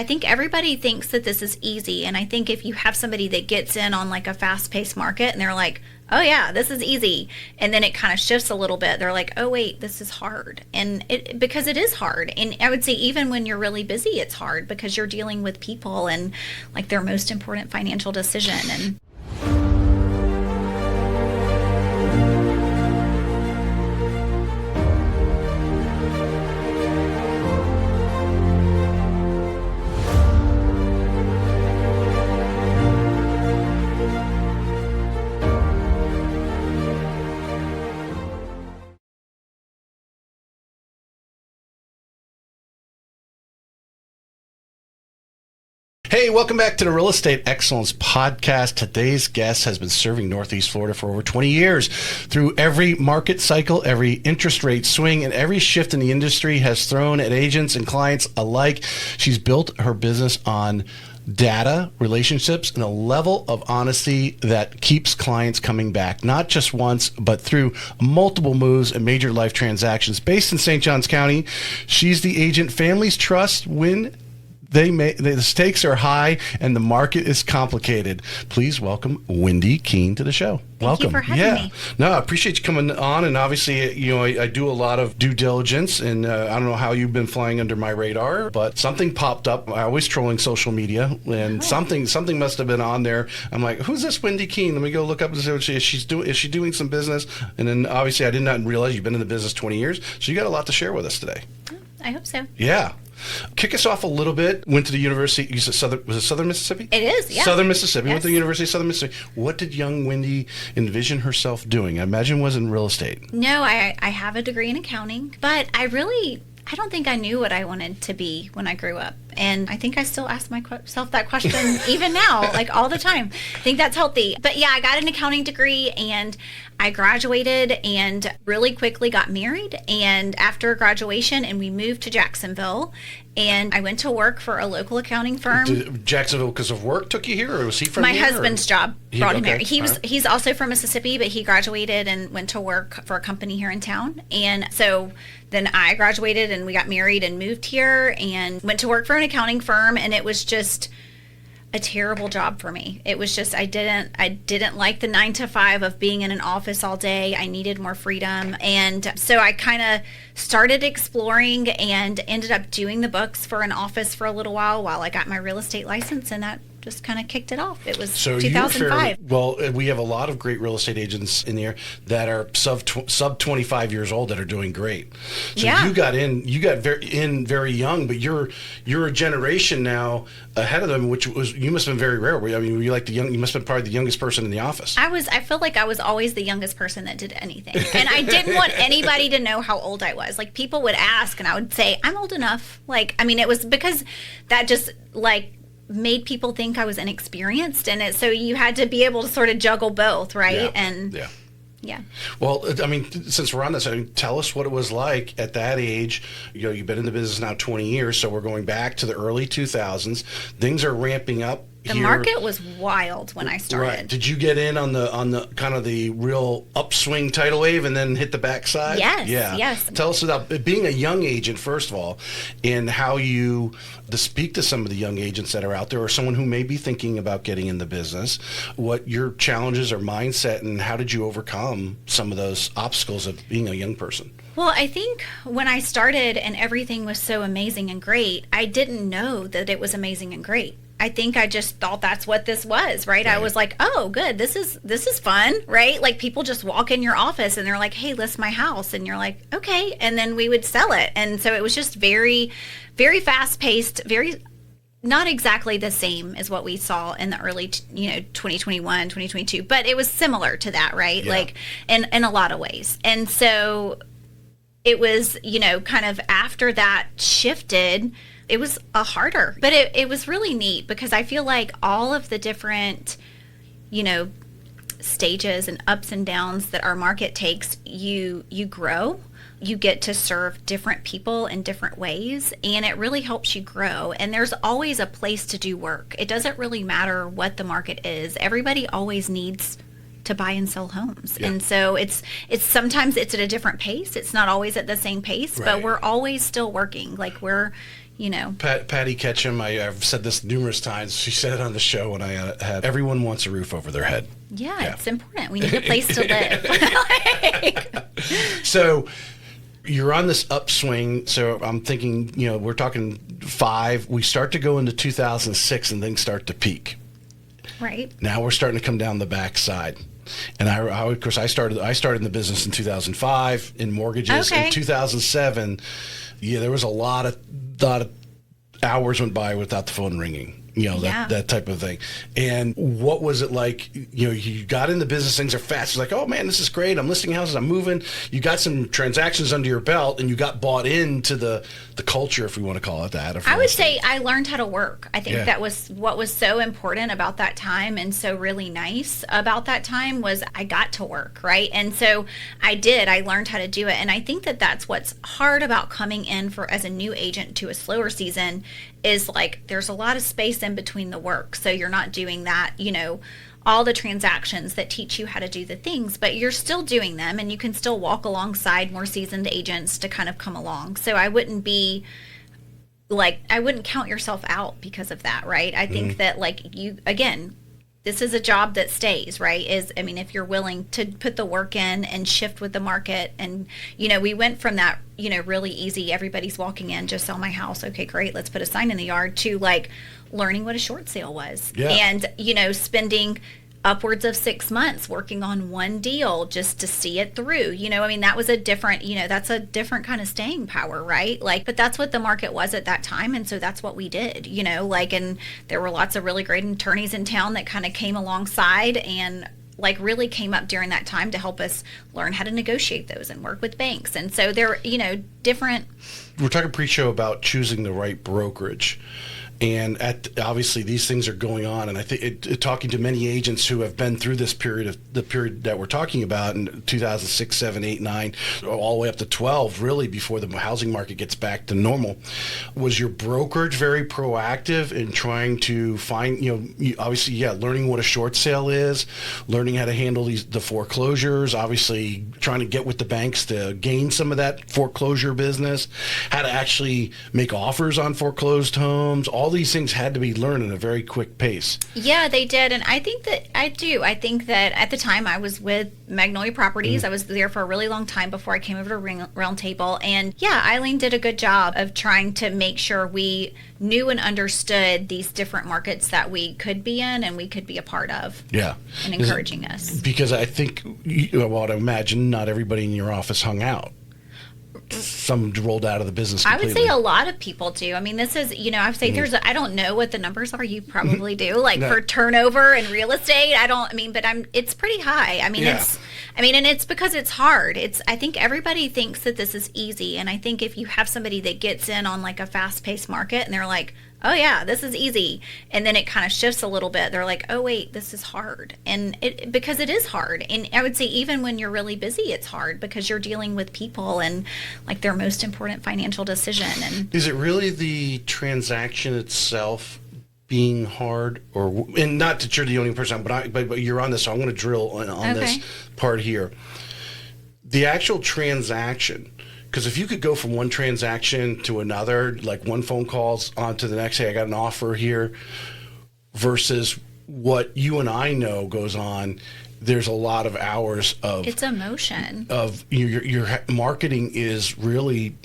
I think everybody thinks that this is easy. And I think if you have somebody that gets in on like a fast-paced market and they're like, oh yeah, this is easy, and then it kind of shifts a little bit, they're like, oh wait, this is hard. And because it is hard. And I would say even when you're really busy, it's hard because you're dealing with people and like their most important financial decision. And Hey, welcome back to the Real Estate Excellence Podcast. Today's guest has been serving Northeast Florida for over 20 years. Through every market cycle, every interest rate swing, and every shift in the industry has thrown at agents and clients alike. She's built her business on data, relationships, and a level of honesty that keeps clients coming back, not just once, but through multiple moves and major life transactions. Based in St. Johns County, she's the agent families trust when the stakes are high and the market is complicated. Please welcome Windy Keene to the show. Thank you for having me. No, I appreciate you coming on. And obviously, you know, I do a lot of due diligence, and I don't know how you've been flying under my radar, but something popped up. I always trolling social media, and something must have been on there. I'm like, who's this Windy Keene? Let me go look up and see what she's doing. Is she doing some business? And then obviously, I did not realize you've been in the business 20 years, so you got a lot to share with us today. I hope so. Yeah. Kick us off a little bit. Went to the university. You said Southern Mississippi? It is, yeah. Southern Mississippi. Yes. Went to the University of Southern Mississippi. What did young Windy envision herself doing? I imagine it wasn't real estate. No, I have a degree in accounting, but I don't think I knew what I wanted to be when I grew up. And I think I still ask myself that question even now, like all the time. I think that's healthy. But yeah, I got an accounting degree and I graduated and really quickly got married. And after graduation, and we moved to Jacksonville, and I went to work for a local accounting firm. Did Jacksonville because of work took you here, or was he from My here? husband's job brought him here. Okay. He's also from Mississippi, but he graduated and went to work for a company here in town. And so then I graduated and we got married and moved here and went to work for an accounting firm, and it was just a terrible job for me. It was just I didn't like the 9 to 5 of being in an office all day. I needed more freedom. And so I kind of started exploring and ended up doing the books for an office for a little while I got my real estate license, and that just kind of kicked it off. It was 2005. Well, we have a lot of great real estate agents in here that are sub 25 years old that are doing great. So yeah. you got in very young, but you're a generation now ahead of them, which was, you must have been very rare. I mean, you must have been probably the youngest person in the office. I feel like I was always the youngest person that did anything. And I didn't want anybody to know how old I was. Like, people would ask and I would say, I'm old enough. Like, I mean, it was because that just like made people think I was inexperienced, and so you had to be able to sort of juggle both, right? Yeah. And yeah. Well, I mean, since we're on this, tell us what it was like at that age. You know, you've been in the business now 20 years, so we're going back to the early 2000s. Things are ramping up. The market was wild when I started. Right. Did you get in on the kind of the real upswing tidal wave and then hit the backside? Yes. Yeah. Yes. Tell us about being a young agent, first of all, and how you to speak to some of the young agents that are out there, or someone who may be thinking about getting in the business, what your challenges or mindset, and how did you overcome some of those obstacles of being a young person? Well, I think when I started and everything was so amazing and great, I didn't know that it was amazing and great. I think I just thought that's what this was, right? I was like, oh, good. This is fun, right? Like, people just walk in your office and they're like, hey, list my house. And you're like, okay. And then we would sell it. And so it was just very, very fast paced, very, not exactly the same as what we saw in the early, 2021, 2022, but it was similar to that, right? Yeah. Like in a lot of ways. And so it was, kind of after that shifted, it was harder, but it was really neat because I feel like all of the different, stages and ups and downs that our market takes, you grow, you get to serve different people in different ways, and it really helps you grow. And there's always a place to do work. It doesn't really matter what the market is. Everybody always needs to buy and sell homes. Yeah. And so it's sometimes it's at a different pace. It's not always at the same pace, right. But we're always still working. Like, we're, Patty Ketchum, I've said this numerous times. She said it on the show when I had, everyone wants a roof over their head. Yeah, it's important. We need a place to live. So you're on this upswing. So I'm thinking, we're talking 5. We start to go into 2006 and things start to peak. Right. Now we're starting to come down the backside. And of course, I started in the business in 2005 in mortgages. Okay. In 2007, there was a lot of hours went by without the phone ringing. That type of thing. And what was it like? You got in the business, things are fast. It's like, oh man, this is great. I'm listing houses, I'm moving. You got some transactions under your belt, and you got bought into the culture, if we want to call it that. I would say I learned how to work. I think that was what was so important about that time, and so really nice about that time was I got to work, right? And so I learned how to do it. And I think that that's what's hard about coming in as a new agent to a slower season is like there's a lot of space in between the work. So you're not doing that, all the transactions that teach you how to do the things, but you're still doing them, and you can still walk alongside more seasoned agents to kind of come along. So I wouldn't count yourself out because of that, right? I think that this is a job that stays, right? If you're willing to put the work in and shift with the market. And, we went from that, really easy, everybody's walking in, just sell my house. Okay, great. Let's put a sign in the yard, to learning what a short sale was. Yeah. And, spending upwards of 6 months working on one deal just to see it through. That was a different, that's a different kind of staying power, right? But that's what the market was at that time. And so that's what we did, and there were lots of really great attorneys in town that kind of came alongside and really came up during that time to help us learn how to negotiate those and work with banks. And so they're, different. We're talking pre-show about choosing the right brokerage. And obviously these things are going on, and I think talking to many agents who have been through this period that we're talking about in 2006, 7, 8, 9, all the way up to 12, really before the housing market gets back to normal. Was your brokerage very proactive in trying to find, obviously, learning what a short sale is, learning how to handle the foreclosures, obviously trying to get with the banks to gain some of that foreclosure business, how to actually make offers on foreclosed homes, all these things had to be learned at a very quick pace. Yeah, they did. And I think that I think that at the time I was with Magnolia Properties. I was there for a really long time before I came over to Round Table. And Eileen did a good job of trying to make sure we knew and understood these different markets that we could be in and we could be a part of. Yeah. And encouraging us. Because I think, I imagine not everybody in your office hung out. Some rolled out of the business completely. I would say a lot of people do. This is, I would say I don't know what the numbers are. You probably do. For turnover and real estate, it's pretty high. And it's because it's hard. I think everybody thinks that this is easy. And I think if you have somebody that gets in on a fast-paced market and they're like, oh yeah, this is easy. And then it kind of shifts a little bit. They're like, oh wait, this is hard. And because it is hard. And I would say even when you're really busy, it's hard because you're dealing with people and their most important financial decision. And is it really the transaction itself being hard, and not that you're the only person, but you're on this, so I'm going to drill on this part here. The actual transaction. Because if you could go from one transaction to another, like one phone calls on to the next, hey, I got an offer here, versus what you and I know goes on, there's a lot of hours of... It's emotion. Of your marketing is really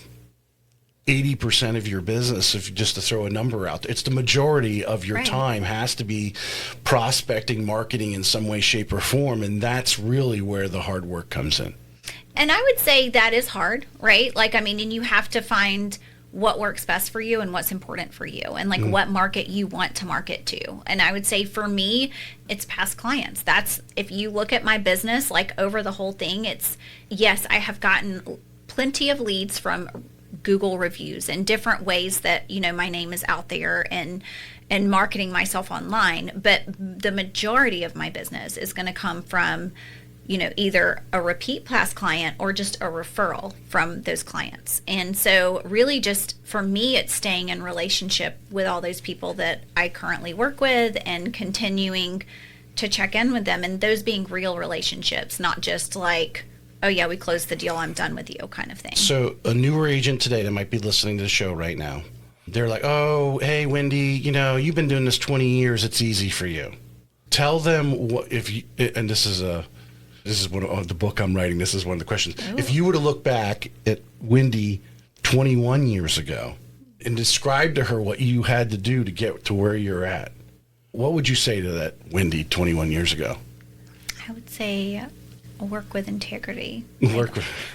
80% of your business, if just to throw a number out there. It's the majority of your time has to be prospecting, marketing in some way, shape, or form, and that's really where the hard work comes in. And I would say that is hard, right? And you have to find what works best for you and what's important for you and what market you want to market to. And I would say for me, it's past clients. That's, if you look at my business, over the whole thing, it's, yes, I have gotten plenty of leads from Google reviews and different ways that, my name is out there and marketing myself online. But the majority of my business is going to come from either a repeat past client or just a referral from those clients. And so really just for me, it's staying in relationship with all those people that I currently work with and continuing to check in with them, and those being real relationships, not just oh yeah, we closed the deal, I'm done with you kind of thing. So a newer agent today that might be listening to the show right now, They're like, oh, hey, Windy, you've been doing this 20 years. It's easy for you. Tell them what, and this is one of the book I'm writing. This is one of the questions. Oh. If you were to look back at Windy 21 years ago and describe to her what you had to do to get to where you're at, what would you say to that Windy 21 years ago? I would say work with integrity.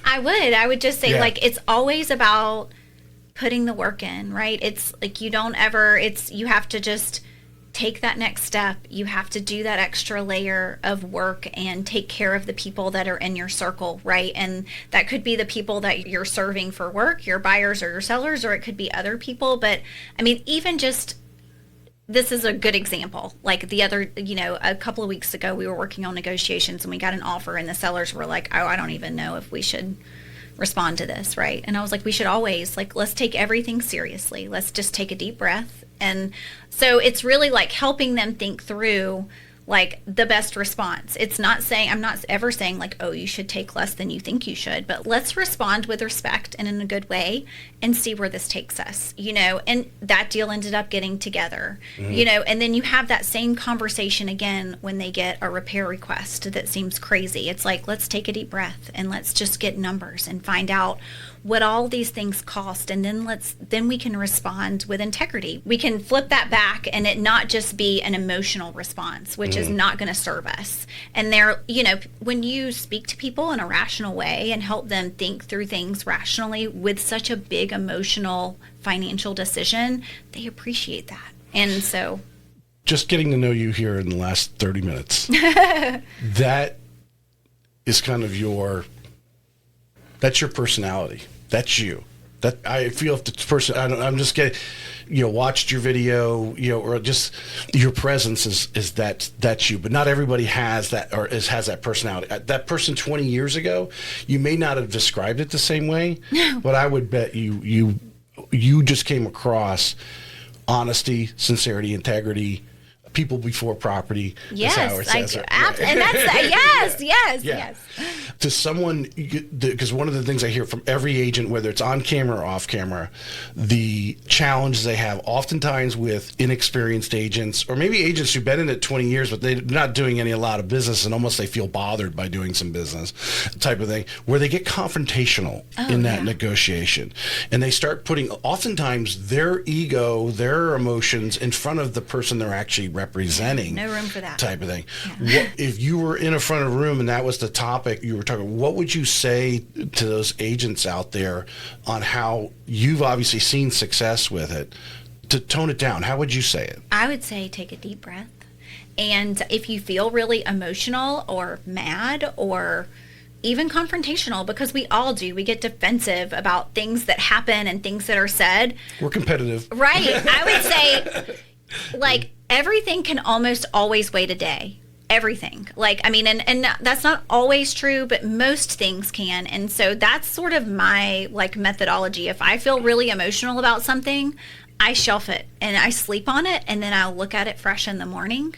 I would just say, it's always about putting the work in, right? It's like you have to just take that next step. You have to do that extra layer of work and take care of the people that are in your circle, right? And that could be the people that you're serving for work, your buyers or your sellers, or it could be other people. But I mean, even just, this is a good example. Like the other, a couple of weeks ago, we were working on negotiations and we got an offer and the sellers were like, oh, I don't even know if we should respond to this, right? And I was like, we should always, let's take everything seriously. Let's just take a deep breath. And so it's really like helping them think through the best response. It's not saying, I'm not ever saying oh, you should take less than you think you should, but let's respond with respect and in a good way and see where this takes us, and that deal ended up getting together, and then you have that same conversation again when they get a repair request that seems crazy. It's like, let's take a deep breath and let's just get numbers and find out what all these things cost, and then we can respond with integrity. We can flip that back and it not just be an emotional response, which is not going to serve us. And when you speak to people in a rational way and help them think through things rationally with such a big emotional financial decision, they appreciate that. And so just getting to know you here in the last 30 minutes, that is kind of that's your personality. That's you. That I feel if the person, I'm just getting, watched your video, or just your presence is that's you. But not everybody has that has that personality. That person 20 years ago, you may not have described it the same way, but I would bet you just came across honesty, sincerity, integrity. People before property. Yes, and that's yes. To someone, because one of the things I hear from every agent, whether it's on camera or off camera, the challenges they have oftentimes with inexperienced agents, or maybe agents who've been in it 20 years, but they're not doing a lot of business, and almost they feel bothered by doing some business type of thing, where they get confrontational in that negotiation, and they start putting oftentimes their ego, their emotions in front of the person they're actually representing. No room for that type of thing. Yeah. If you were in a front of a room and that was the topic you were talking, what would you say to those agents out there on how you've obviously seen success with it, to tone it down? How would you say it? I would say take a deep breath. And if you feel really emotional or mad or even confrontational, because we all do, we get defensive about things that happen and things that are said. We're competitive. Right. I would say everything can almost always wait a day. Everything. And that's not always true, but most things can. And so that's sort of my methodology. If I feel really emotional about something, I shelf it and I sleep on it, and then I'll look at it fresh in the morning.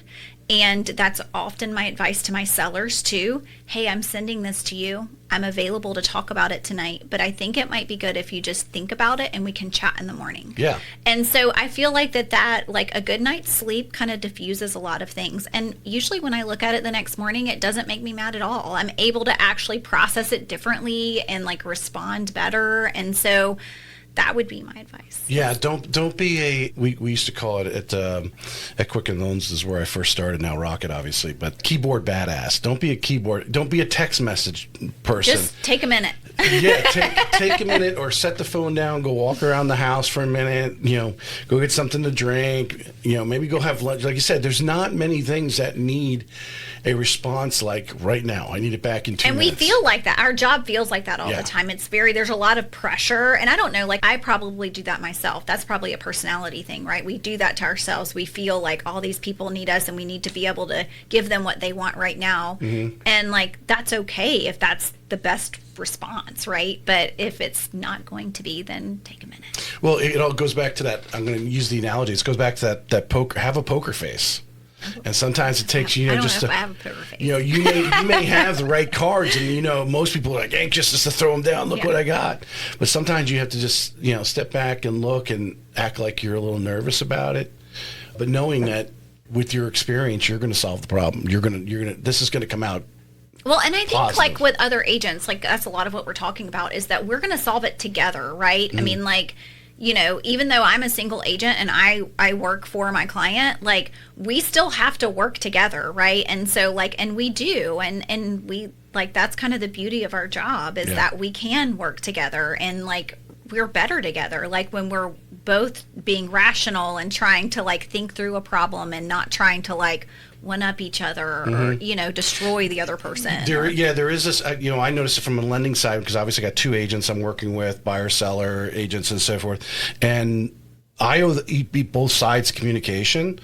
And that's often my advice to my sellers too. Hey, I'm sending this to you. I'm available to talk about it tonight, but I think it might be good if you just think about it and we can chat in the morning. Yeah. And so I feel that a good night's sleep kind of diffuses a lot of things. And usually when I look at it the next morning, it doesn't make me mad at all. I'm able to actually process it differently and respond better. And so that would be my advice. Yeah, don't be we used to call it at Quicken Loans is where I first started, now Rocket obviously, but keyboard badass. Don't be a text message person. Just take a minute. Yeah, take a minute, or set the phone down, go walk around the house for a minute, go get something to drink, maybe go have lunch. Like you said, there's not many things that need a response right now. I need it back in 2 minutes. And we feel like that. Our job feels like that all the time. There's a lot of pressure. And I don't know, I probably do that myself. That's probably a personality thing, right? We do that to ourselves. We feel like all these people need us and we need to be able to give them what they want right now. Mm-hmm. And that's okay if that's the best response, right? But if it's not going to be, then take a minute. Well, it all goes back to that. I'm going to use the analogy. It goes back to that poker. Have a poker face. And sometimes it takes, you know, I don't just know if to, I have a poker face. you know, you may have the right cards, and, you know, most people are like anxious just to throw them down. Look what I got. But sometimes you have to just, you know, step back and look and act like you're a little nervous about it. But knowing that with your experience, you're going to solve the problem. This is going to come out. Well, and I think positive. like with other agents, like that's a lot of what we're talking about is that we're going to solve it together, right? I mean, like, you know, even though I'm a single agent and I work for my client, like we still have to work together, right? And so like, and we do, and we like, that's kind of the beauty of our job is that we can work together and like we're better together. Like when we're both being rational and trying to like think through a problem and not trying to like one up each other or, you know, destroy the other person. There is this, you know, I noticed it from a lending side because obviously I got two agents I'm working with, buyer, seller, agents and so forth. And I owe both sides communication.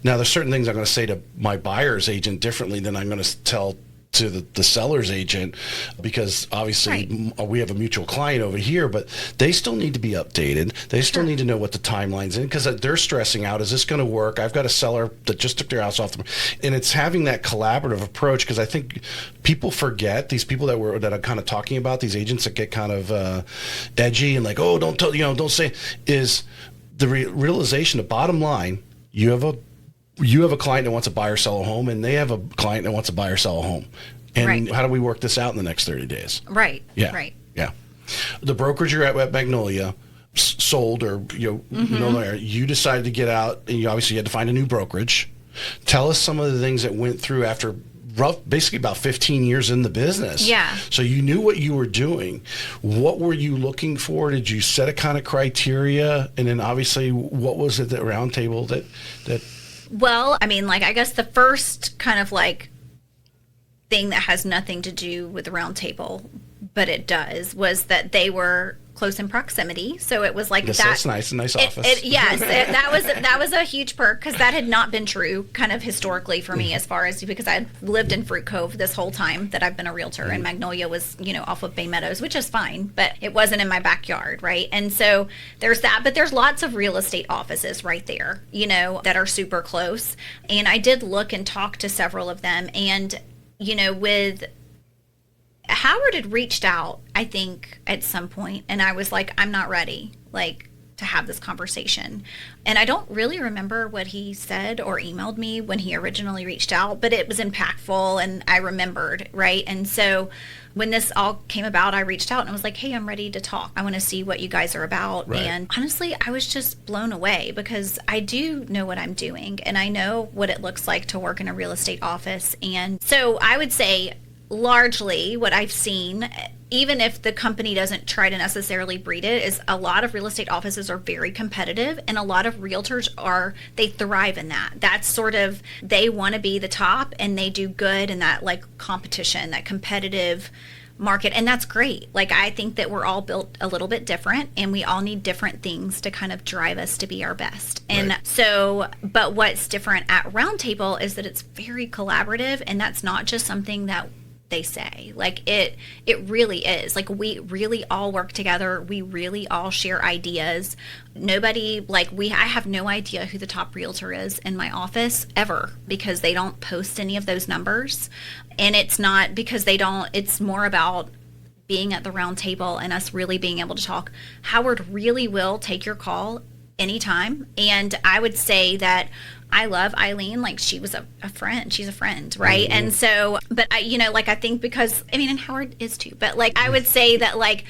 Now, there's certain things I'm going to say to my buyer's agent differently than I'm going to tell to the seller's agent, because obviously we have a mutual client over here, but they still need to be updated. They still need to know what the timeline's in, because they're stressing out. Is this going to work? I've got a seller that just took their house off and it's having that collaborative approach, because I think people forget, these people that I'm kind of talking about, these agents that get kind of edgy and like, oh, don't tell, you know, don't say, is the realization, the bottom line, you have a client that wants to buy or sell a home, and they have a client that wants to buy or sell a home. And how do we work this out in the next 30 days? Right. Yeah. Right. Yeah. The brokerage you're at Magnolia sold, or, you know, you decided to get out, and you obviously had to find a new brokerage. Tell us some of the things that went through after basically about 15 years in the business. Yeah. So you knew what you were doing. What were you looking for? Did you set a kind of criteria? And then obviously, what was it at the round table that Well, I mean, like, I guess the first kind of like thing that has nothing to do with the round table, but it does, was that they were close in proximity. So it was like that's nice, a nice office. That was a huge perk, because that had not been true kind of historically for me, as far as, because I lived in Fruit Cove this whole time that I've been a realtor, and Magnolia was, you know, off of Bay Meadows, which is fine, but it wasn't in my backyard, right? And so there's that, but there's lots of real estate offices right there, you know, that are super close. And I did look and talk to several of them, and, you know, with Howard had reached out, I think, at some point, and I was like, I'm not ready, like, to have this conversation. And I don't really remember what he said or emailed me when he originally reached out, but it was impactful, and I remembered, right? And so when this all came about, I reached out and I was like, hey, I'm ready to talk. I want to see what you guys are about. Right. And honestly, I was just blown away, because I do know what I'm doing, and I know what it looks like to work in a real estate office. And so I would say, largely what I've seen, even if the company doesn't try to necessarily breed it, is a lot of real estate offices are very competitive, and a lot of realtors they thrive in that. That's sort of, they want to be the top, and they do good in that like competition, that competitive market, and that's great. Like, I think that we're all built a little bit different, and we all need different things to kind of drive us to be our best. And so, but what's different at Roundtable is that it's very collaborative, and that's not just something that they say. Like, it really is. Like, we really all work together. We really all share ideas. Nobody, like, I have no idea who the top realtor is in my office ever, because they don't post any of those numbers. And it's not because they don't, it's more about being at the round table and us really being able to talk. Howard really will take your call anytime. And I would say that I love Eileen. Like, she was a friend. She's a friend, right? Mm-hmm. And so, but I, you know, like, I think because, I mean, and Howard is too, but like, I would say that, like,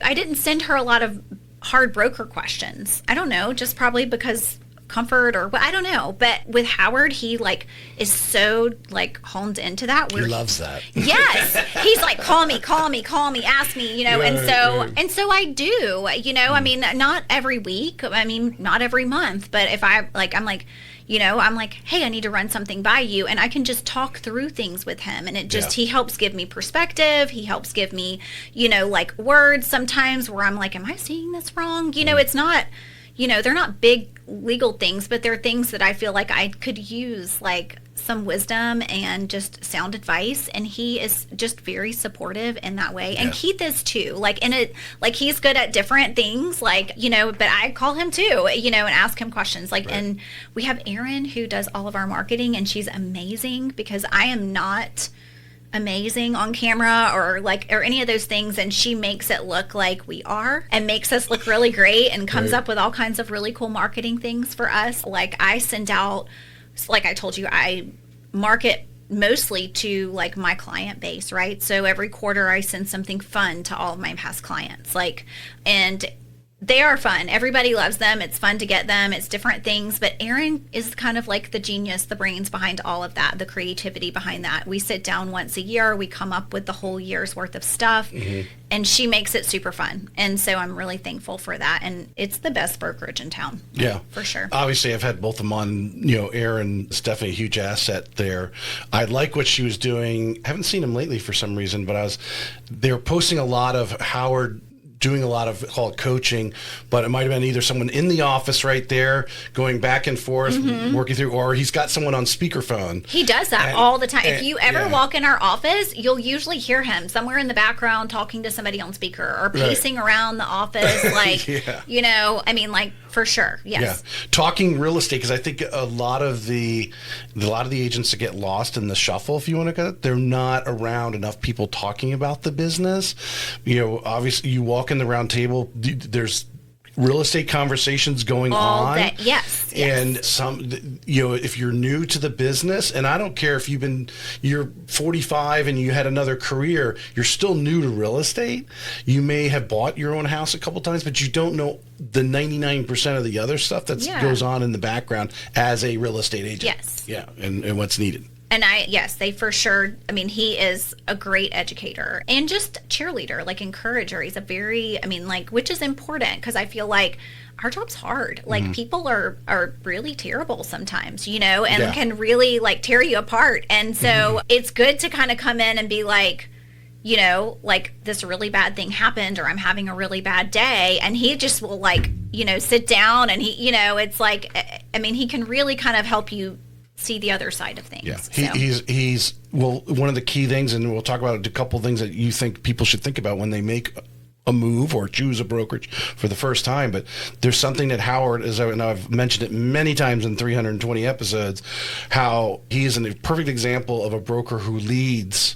I didn't send her a lot of hard broker questions. I don't know, just probably because comfort, or I don't know. But with Howard, he like is so like honed into that. He loves that. Yes. He's like, call me, ask me, you know. Right, and so I do, you know, I mean, not every week, I mean, not every month, but if I'm like, you know, I'm like, hey, I need to run something by you, and I can just talk through things with him, and it just, he helps give me perspective. He helps give me, you know, like words sometimes where I'm like, am I seeing this wrong? You know, it's not, you know, they're not big legal things, but they're things that I feel like I could use like some wisdom and just sound advice, and he is just very supportive in that way. And Keith is too, like in it, like he's good at different things, like, you know, but I call him too, you know, and ask him questions like, and we have Erin who does all of our marketing, and she's amazing because I am not amazing on camera or any of those things, and she makes it look like we are and makes us look really great and comes up with all kinds of really cool marketing things for us. Like I send out, like I told you, I market mostly to like my client base, right? So every quarter I send something fun to all of my past clients, like, and they are fun. Everybody loves them. It's fun to get them. It's different things. But Erin is kind of like the genius, the brains behind all of that, the creativity behind that. We sit down once a year. We come up with the whole year's worth of stuff. And she makes it super fun. And so I'm really thankful for that. And it's the best brokerage in town. Yeah. For sure. Obviously, I've had both of them on, you know, Erin is definitely a huge asset there. I like what she was doing. I haven't seen him lately for some reason, but they were posting a lot of Howard doing a lot of, call it coaching, but it might have been either someone in the office right there going back and forth, working through, or he's got someone on speakerphone. He does that all the time. If you ever walk in our office, you'll usually hear him somewhere in the background talking to somebody on speaker or pacing around the office. Like, you know, I mean, like, for sure. Yes. Yeah. Talking real estate, because I think a lot of the agents that get lost in the shuffle, if you want to go, they're not around enough people talking about the business. You know, obviously you walk in the round table, there's real estate conversations going on. Yes. And some, you know, if you're new to the business, and I don't care if you're 45 and you had another career, you're still new to real estate. You may have bought your own house a couple times, but you don't know the 99% of the other stuff that goes on in the background as a real estate agent. Yes. Yeah. And what's needed. And they for sure, I mean, he is a great educator and just cheerleader, like encourager. He's a very, I mean, like, which is important because I feel like our job's hard. Like people are really terrible sometimes, you know, and can really like tear you apart. And so it's good to kind of come in and be like, you know, like this really bad thing happened or I'm having a really bad day. And he just will like, you know, sit down and he, you know, it's like, I mean, he can really kind of help you see the other side of things. Yeah, he's well, one of the key things, and we'll talk about a couple of things that you think people should think about when they make a move or choose a brokerage for the first time. But there's something that Howard is, and I've mentioned it many times in 320 episodes, how he is a perfect example of a broker who leads,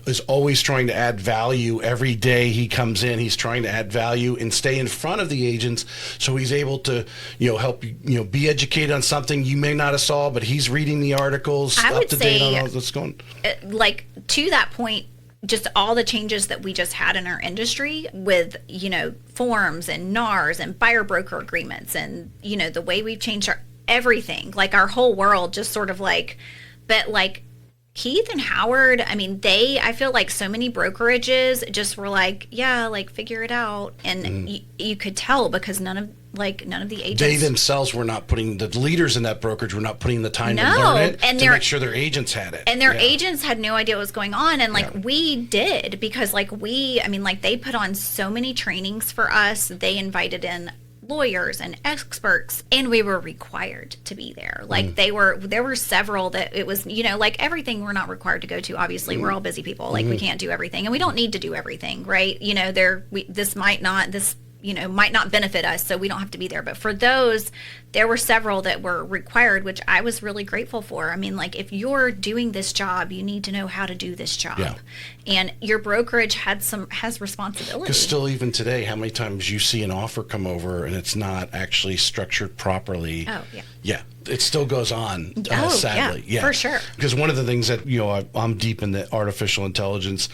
is always trying to add value. Every day he comes in, he's trying to add value and stay in front of the agents, so he's able to, you know, help you, you know, be educated on something you may not have saw, but he's reading the articles, up to date on what's going. Like to that point, just all the changes that we just had in our industry with, you know, forms and NARs and buyer broker agreements and, you know, the way we've changed our everything, like our whole world just sort of like, but like Keith and Howard, I mean, I feel like so many brokerages just were like, yeah, like figure it out. And you could tell because none of the agents. They themselves were not putting, the leaders in that brokerage were not putting the time to learn it and to make sure their agents had it. And their agents had no idea what was going on. And like we did, because like they put on so many trainings for us. They invited in lawyers and experts, and we were required to be there. Like there were several that it was, you know, like everything we're not required to go to. Obviously, we're all busy people. Like we can't do everything, and we don't need to do everything, right? You know, this might not benefit us, so we don't have to be there. But for those, there were several that were required, which I was really grateful for. I mean, like if you're doing this job, you need to know how to do this job. Yeah. And your brokerage has responsibility. Because still even today, how many times you see an offer come over and it's not actually structured properly? Oh, yeah. Yeah. It still goes on, sadly. Yeah, for sure. Because one of the things that, you know, I'm deep in the artificial intelligence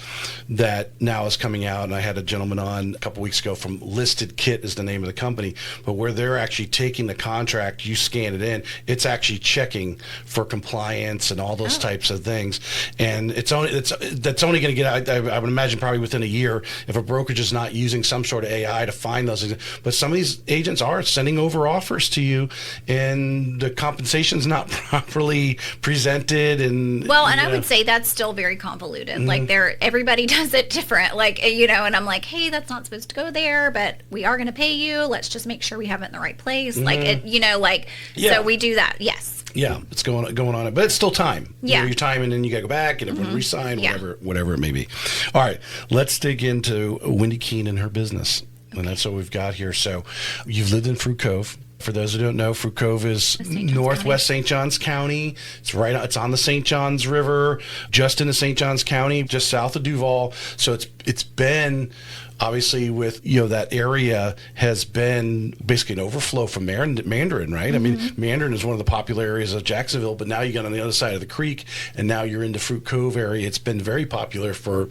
that now is coming out, and I had a gentleman on a couple weeks ago from Listed Kit is the name of the company, but where they're actually taking the contract, you scan it in, it's actually checking for compliance and all those types of things. And that's only going to get, I would imagine probably within a year, if a brokerage is not using some sort of AI to find those things. But some of these agents are sending over offers to you, and the compensation's not properly presented, and I would say that's still very convoluted. Like everybody does it different. Like, and I'm like, hey, that's not supposed to go there, but we are going to pay you. Let's just make sure we have it in the right place. Like so we do that. Yes. Yeah, it's going on it, but it's still time. Yeah, your time, and then you got to go back and everyone re-sign, whatever it may be. All right, let's dig into Windy Keene and her business, and that's what we've got here. So, you've lived in Fruit Cove. For those who don't know, Fruit Cove is northwest St. Johns County. It's on the St. Johns River, just into St. Johns County, just south of Duval. So it's been, obviously, with that area has been basically an overflow from Mandarin, right? I mean, Mandarin is one of the popular areas of Jacksonville, but now you got on the other side of the creek, and now you're into Fruit Cove area. It's been very popular for,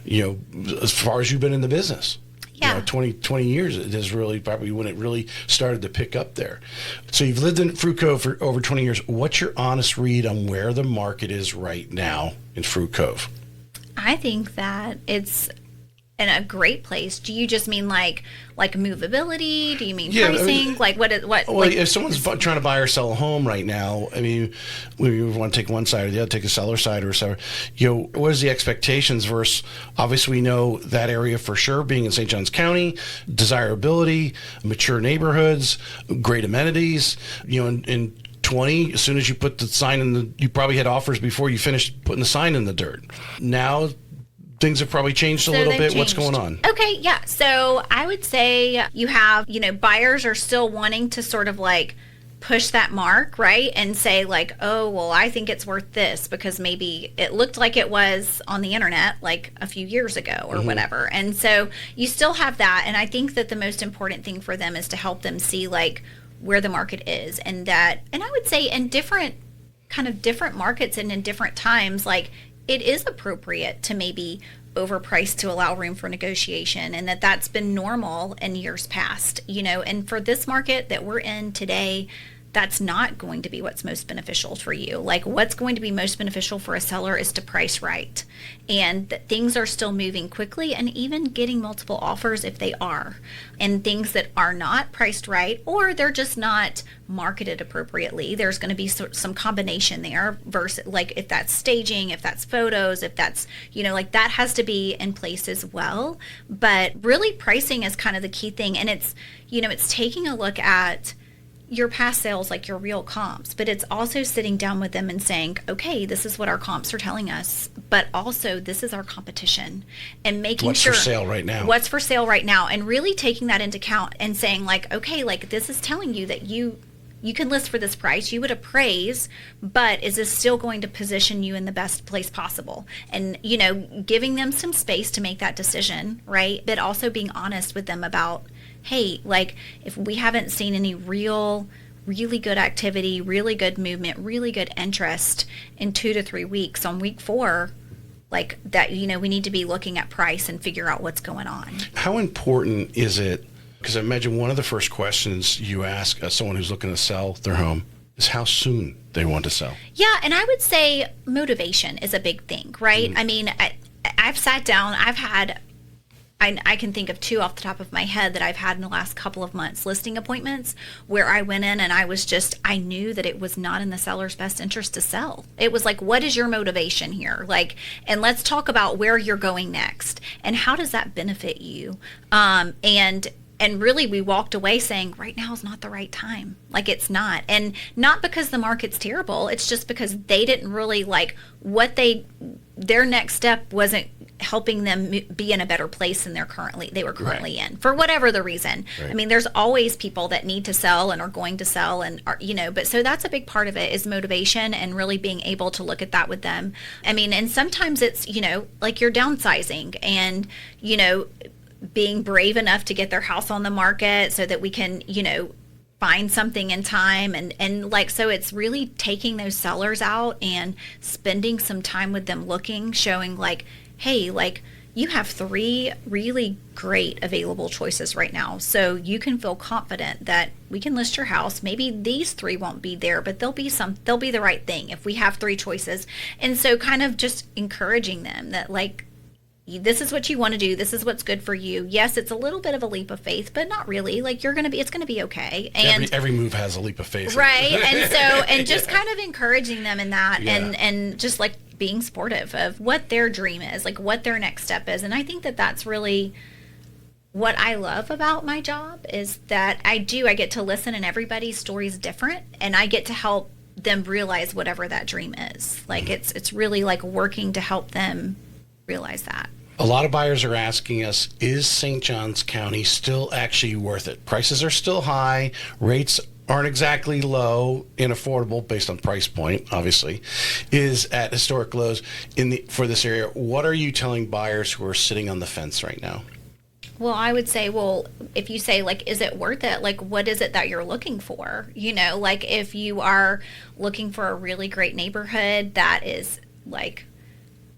as far as you've been in the business. Yeah. 20 years, it is really probably when it really started to pick up there. So you've lived in Fruit Cove for over 20 years. What's your honest read on where the market is right now in Fruit Cove? I think that it's in a great place. Do you just mean like movability? Do you mean pricing? If someone's trying to buy or sell a home right now, I mean, we want to take one side or the other, take a seller side or so. What is the expectations versus, obviously we know that area for sure being in St. Johns County, desirability, mature neighborhoods, great amenities, in 20, as soon as you put the sign you probably had offers before you finished putting the sign in the dirt. Now, things have probably changed a little bit. What's going on? Okay, yeah. So I would say you have, buyers are still wanting to sort of like push that mark, right? And say like, oh, well, I think it's worth this because maybe it looked like it was on the internet like a few years ago or whatever. And so you still have that. And I think that the most important thing for them is to help them see like where the market is, and I would say in different markets and in different times, like, it is appropriate to maybe overprice to allow room for negotiation, and that's been normal in years past, and for this market that we're in today, that's not going to be what's most beneficial for you. Like, what's going to be most beneficial for a seller is to price right, and that things are still moving quickly, and even getting multiple offers if they are, and things that are not priced right, or they're just not marketed appropriately, there's going to be some combination there versus like if that's staging, if that's photos, if that's like that has to be in place as well. But really pricing is kind of the key thing, and it's it's taking a look at your past sales, like your real comps, but it's also sitting down with them and saying, okay, this is what our comps are telling us, but also this is our competition, and making what's sure what's for sale right now, and really taking that into account and saying like, okay, like this is telling you that you can list for this price, you would appraise, but is this still going to position you in the best place possible? And, giving them some space to make that decision, right? But also being honest with them about, hey, like if we haven't seen any really good activity, really good movement, really good interest in 2 to 3 weeks, on week 4, like that, we need to be looking at price and figure out what's going on. How important is it? Because I imagine one of the first questions you ask someone who's looking to sell their home is how soon they want to sell. Yeah, and I would say motivation is a big thing, right? I mean, I've sat down, I can think of 2 off the top of my head that I've had in the last couple of months, listing appointments where I went in and I knew that it was not in the seller's best interest to sell. It was like, what is your motivation here? Like, and let's talk about where you're going next and how does that benefit you? And really, we walked away saying, right now is not the right time. Like, it's not. And not because the market's terrible. It's just because they didn't really like their next step wasn't helping them be in a better place than they were currently in, for whatever the reason. Right. I mean, there's always people that need to sell and are going to sell and are, but so that's a big part of it is motivation and really being able to look at that with them. I mean, and sometimes it's, like you're downsizing and, being brave enough to get their house on the market so that we can, find something in time. And like, so it's really taking those sellers out and spending some time with them looking, showing like, hey, like you have 3 really great available choices right now. So you can feel confident that we can list your house. Maybe these 3 won't be there, but they'll be the right thing if we have 3 choices. And so kind of just encouraging them that like, this is what you want to do. This is what's good for you. Yes, it's a little bit of a leap of faith, but not really. Like it's going to be okay. And every move has a leap of faith. Right. And just kind of encouraging them in that and just like being supportive of what their dream is, like what their next step is. And I think that that's really what I love about my job is that I get to listen, and everybody's story is different, and I get to help them realize whatever that dream is. Like it's really like working to help them realize that. A lot of buyers are asking us, is St. Johns County still actually worth it? Prices are still high. Rates aren't exactly low and affordable based on price point, obviously, is at historic lows for this area. What are you telling buyers who are sitting on the fence right now? Well, I would say, if you say, like, is it worth it? Like, what is it that you're looking for? Like if you are looking for a really great neighborhood that is like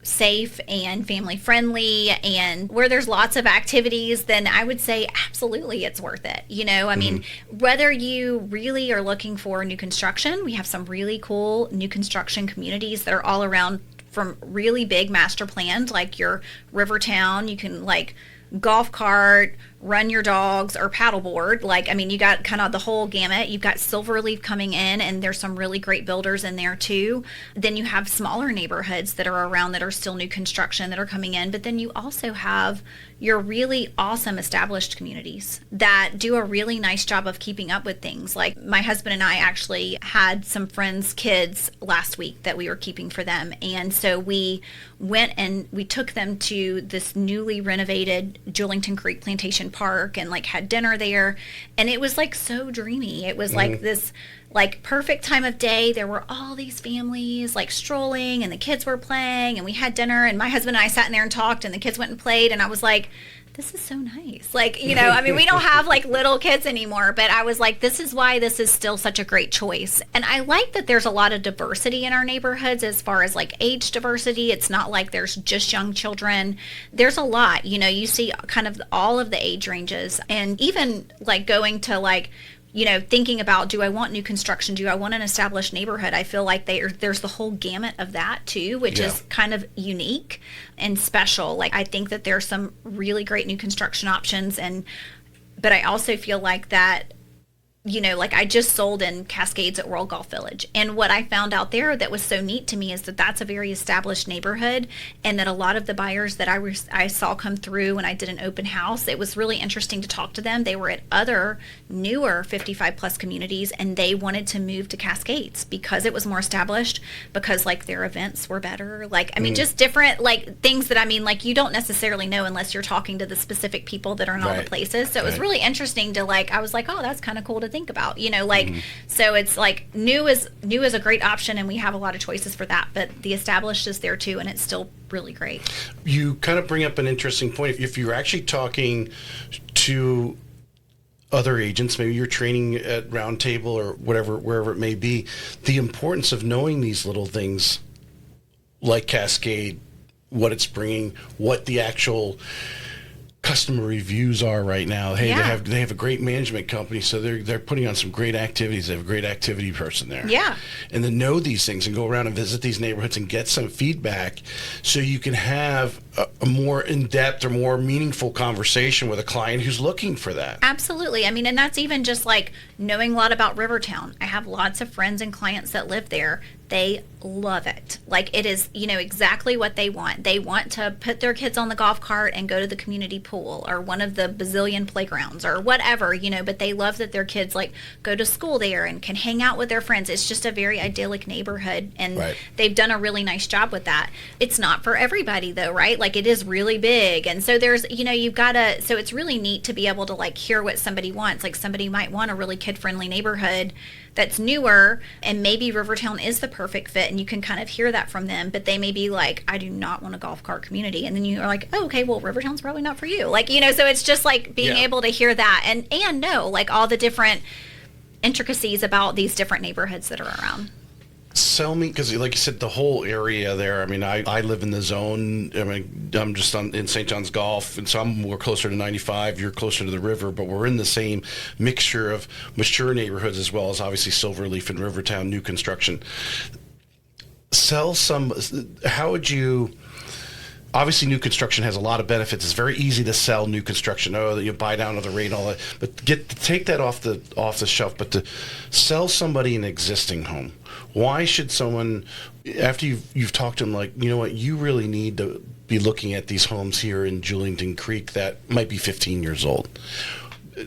safe and family friendly and where there's lots of activities, then I would say absolutely it's worth it. I mean, whether you really are looking for new construction, we have some really cool new construction communities that are all around, from really big master planned, like your Rivertown. You can like golf cart, run your dogs, or paddleboard. Like, I mean, you got kind of the whole gamut. You've got Silverleaf coming in, and there's some really great builders in there too. Then you have smaller neighborhoods that are around that are still new construction that are coming in. But then you also have your really awesome established communities that do a really nice job of keeping up with things. Like my husband and I actually had some friends' kids last week that we were keeping for them. And so we went and we took them to this newly renovated Julington Creek Plantation Park and like had dinner there. And it was like so dreamy. It was like this like perfect time of day. There were all these families like strolling, and the kids were playing, and we had dinner, and my husband and I sat in there and talked, and the kids went and played, and I was like, this is so nice. Like, I mean, we don't have like little kids anymore, but I was like, this is why this is still such a great choice. And I like that there's a lot of diversity in our neighborhoods as far as like age diversity. It's not like there's just young children. There's a lot, you see kind of all of the age ranges, and even like going to like, thinking about, do I want new construction? Do I want an established neighborhood? I feel like there's the whole gamut of that too, which is kind of unique and special. Like, I think that there's some really great new construction options, but I also feel like that, like I just sold in Cascades at World Golf Village. And what I found out there that was so neat to me is that that's a very established neighborhood, and that a lot of the buyers that I saw come through when I did an open house, it was really interesting to talk to them. They were at other newer 55 plus communities, and they wanted to move to Cascades because it was more established, because like their events were better. Like, I mean, just different like things that, I mean, like you don't necessarily know unless you're talking to the specific people that are in all the places. So it was really interesting to like, I was like, oh, that's kind of cool to think about, so it's like new is a great option, and we have a lot of choices for that, but the established is there too, and it's still really great. You kind of bring up an interesting point. If you're actually talking to other agents, maybe you're training at Roundtable or wherever it may be, the importance of knowing these little things like Cascade, what it's bringing, what the actual customer reviews are right now. Hey, they have a great management company, so they're putting on some great activities. They have a great activity person there. Yeah. And then know these things and go around and visit these neighborhoods and get some feedback, so you can have a more in-depth or more meaningful conversation with a client who's looking for that. Absolutely. I mean, and that's even just like knowing a lot about Rivertown. I have lots of friends and clients that live there. They love it. Like, it is, exactly what they want. They want to put their kids on the golf cart and go to the community pool or one of the bazillion playgrounds or whatever, but they love that their kids like go to school there and can hang out with their friends. It's just a very idyllic neighborhood, and they've done a really nice job with that. It's not for everybody though, right? Like, it is really big. And so there's, you've got to, so it's really neat to be able to like hear what somebody wants. Like, somebody might want a really kid-friendly neighborhood that's newer, and maybe Rivertown is the perfect fit, and you can kind of hear that from them, but they may be like, I do not want a golf cart community. And then you're like, oh, okay, well, Rivertown's probably not for you. Like, so it's just like being able to hear that and know like all the different intricacies about these different neighborhoods that are around. Sell me, because like you said, the whole area there, I mean, I live in the zone. I mean, I'm just in St. John's Golf, and so I'm more closer to 95, you're closer to the river, but we're in the same mixture of mature neighborhoods as well as obviously Silverleaf and Rivertown, new construction. How would you obviously new construction has a lot of benefits. It's very easy to sell new construction. Oh, that you buy down to the rate and all that. But take that off the shelf. But to sell somebody an existing home, why should someone, after you've talked to them, like, you know what, you really need to be looking at these homes here in Julington Creek that might be 15 years old.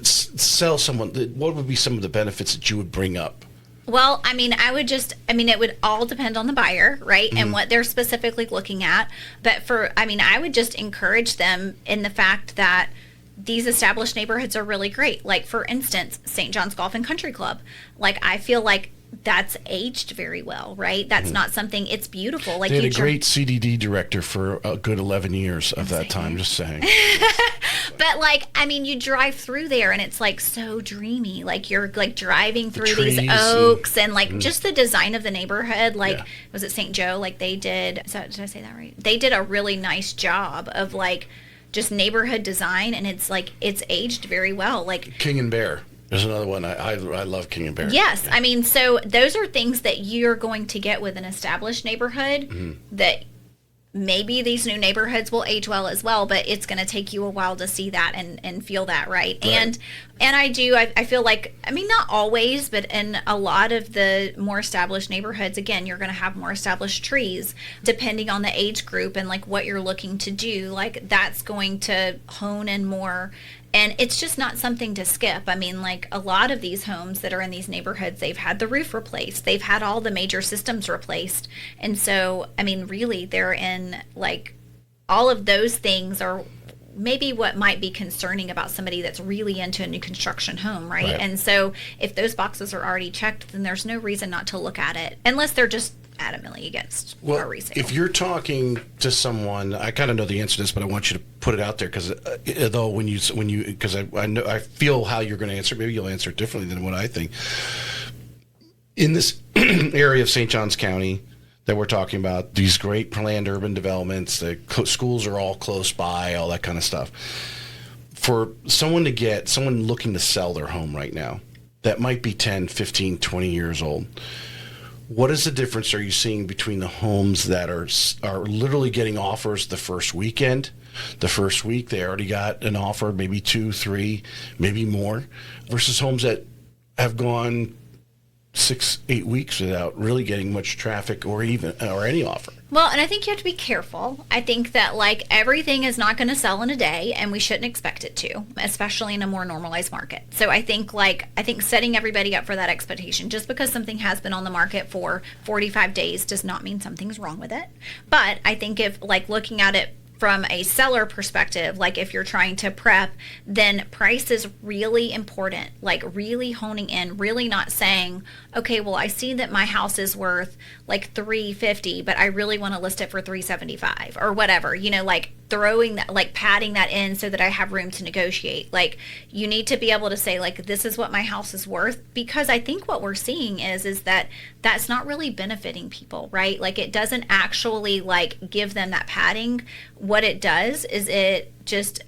Sell someone. What would be some of the benefits that you would bring up? Well, I mean, it would all depend on the buyer, right? Mm-hmm. And what they're specifically looking at. But I would just encourage them in the fact that these established neighborhoods are really great. Like, for instance, St. John's Golf and Country Club. Like, I feel like that's aged very well, right? That's not something, it's beautiful. Like, they had a great CDD director for a good 11 years of that time, just saying. But, like, I mean, you drive through there and it's like so dreamy. Like, you're like driving through these oaks and like just the design of the neighborhood. Like, was it St. Joe? Like, did I say that right? They did a really nice job of like just neighborhood design, and it's like, it's aged very well. Like King and Bear. There's another one. I love King and Bear. Yes. Yeah. I mean, so those are things that you're going to get with an established neighborhood that maybe these new neighborhoods will age well as well, but it's going to take you a while to see that and feel that, right? And I feel like, I mean, not always, but in a lot of the more established neighborhoods, again, you're going to have more established trees depending on the age group and like what you're looking to do. Like, that's going to hone in more. And it's just not something to skip. I mean, like, a lot of these homes that are in these neighborhoods, they've had the roof replaced. They've had all the major systems replaced. And so, I mean, really, they're in, like, all of those things are maybe what might be concerning about somebody that's really into a new construction home, right? And so if those boxes are already checked, then there's no reason not to look at it, unless they're just adamantly against our resale. If you're talking to someone, I kind of know the answer to this, but I want you to put it out there, because because I know, I feel how you're going to answer. Maybe you'll answer it differently than what I think. In this area of St. Johns County that we're talking about, these great planned urban developments, the schools are all close by, all that kind of stuff. For someone looking to sell their home right now that might be 10, 15, 20 years old, what is the difference are you seeing between the homes that are literally getting offers the first weekend? The first week they already got an offer, maybe 2, 3, maybe more, versus homes that have gone 6, 8 weeks without really getting much traffic or any offer. Well, and I think you have to be careful. I think that, like, everything is not going to sell in a day, and we shouldn't expect it to, especially in a more normalized market. So I think setting everybody up for that expectation, just because something has been on the market for 45 days does not mean something's wrong with it. But I think if, like, looking at it from a seller perspective, like if you're trying to prep, then price is really important. Like, really honing in, really not saying, okay, well, I see that my house is worth like $350, but I really want to list it for $375 or whatever, like throwing that, like padding that in so that I have room to negotiate. Like, you need to be able to say, like, this is what my house is worth, because I think what we're seeing is that that's not really benefiting people, right? Like, it doesn't actually like give them that padding. What it does is it just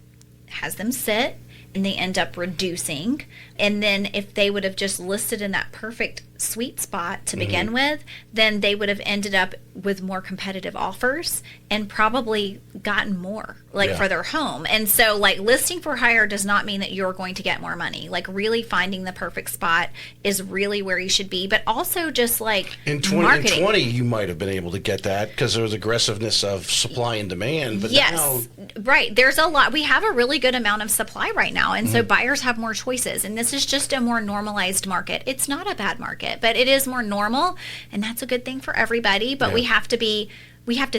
has them sit and they end up reducing. And then if they would have just listed in that perfect sweet spot to begin with, then they would have ended up with more competitive offers and probably gotten more for their home. And so, like, listing for hire does not mean that you're going to get more money. Like, really finding the perfect spot is really where you should be. But also just like in 2020, you might have been able to get that because there was aggressiveness of supply and demand. But now, right. There's a lot. We have a really good amount of supply right now. And so buyers have more choices. And this is just a more normalized market. It's not a bad market, but it is more normal, and that's a good thing for everybody. But we have to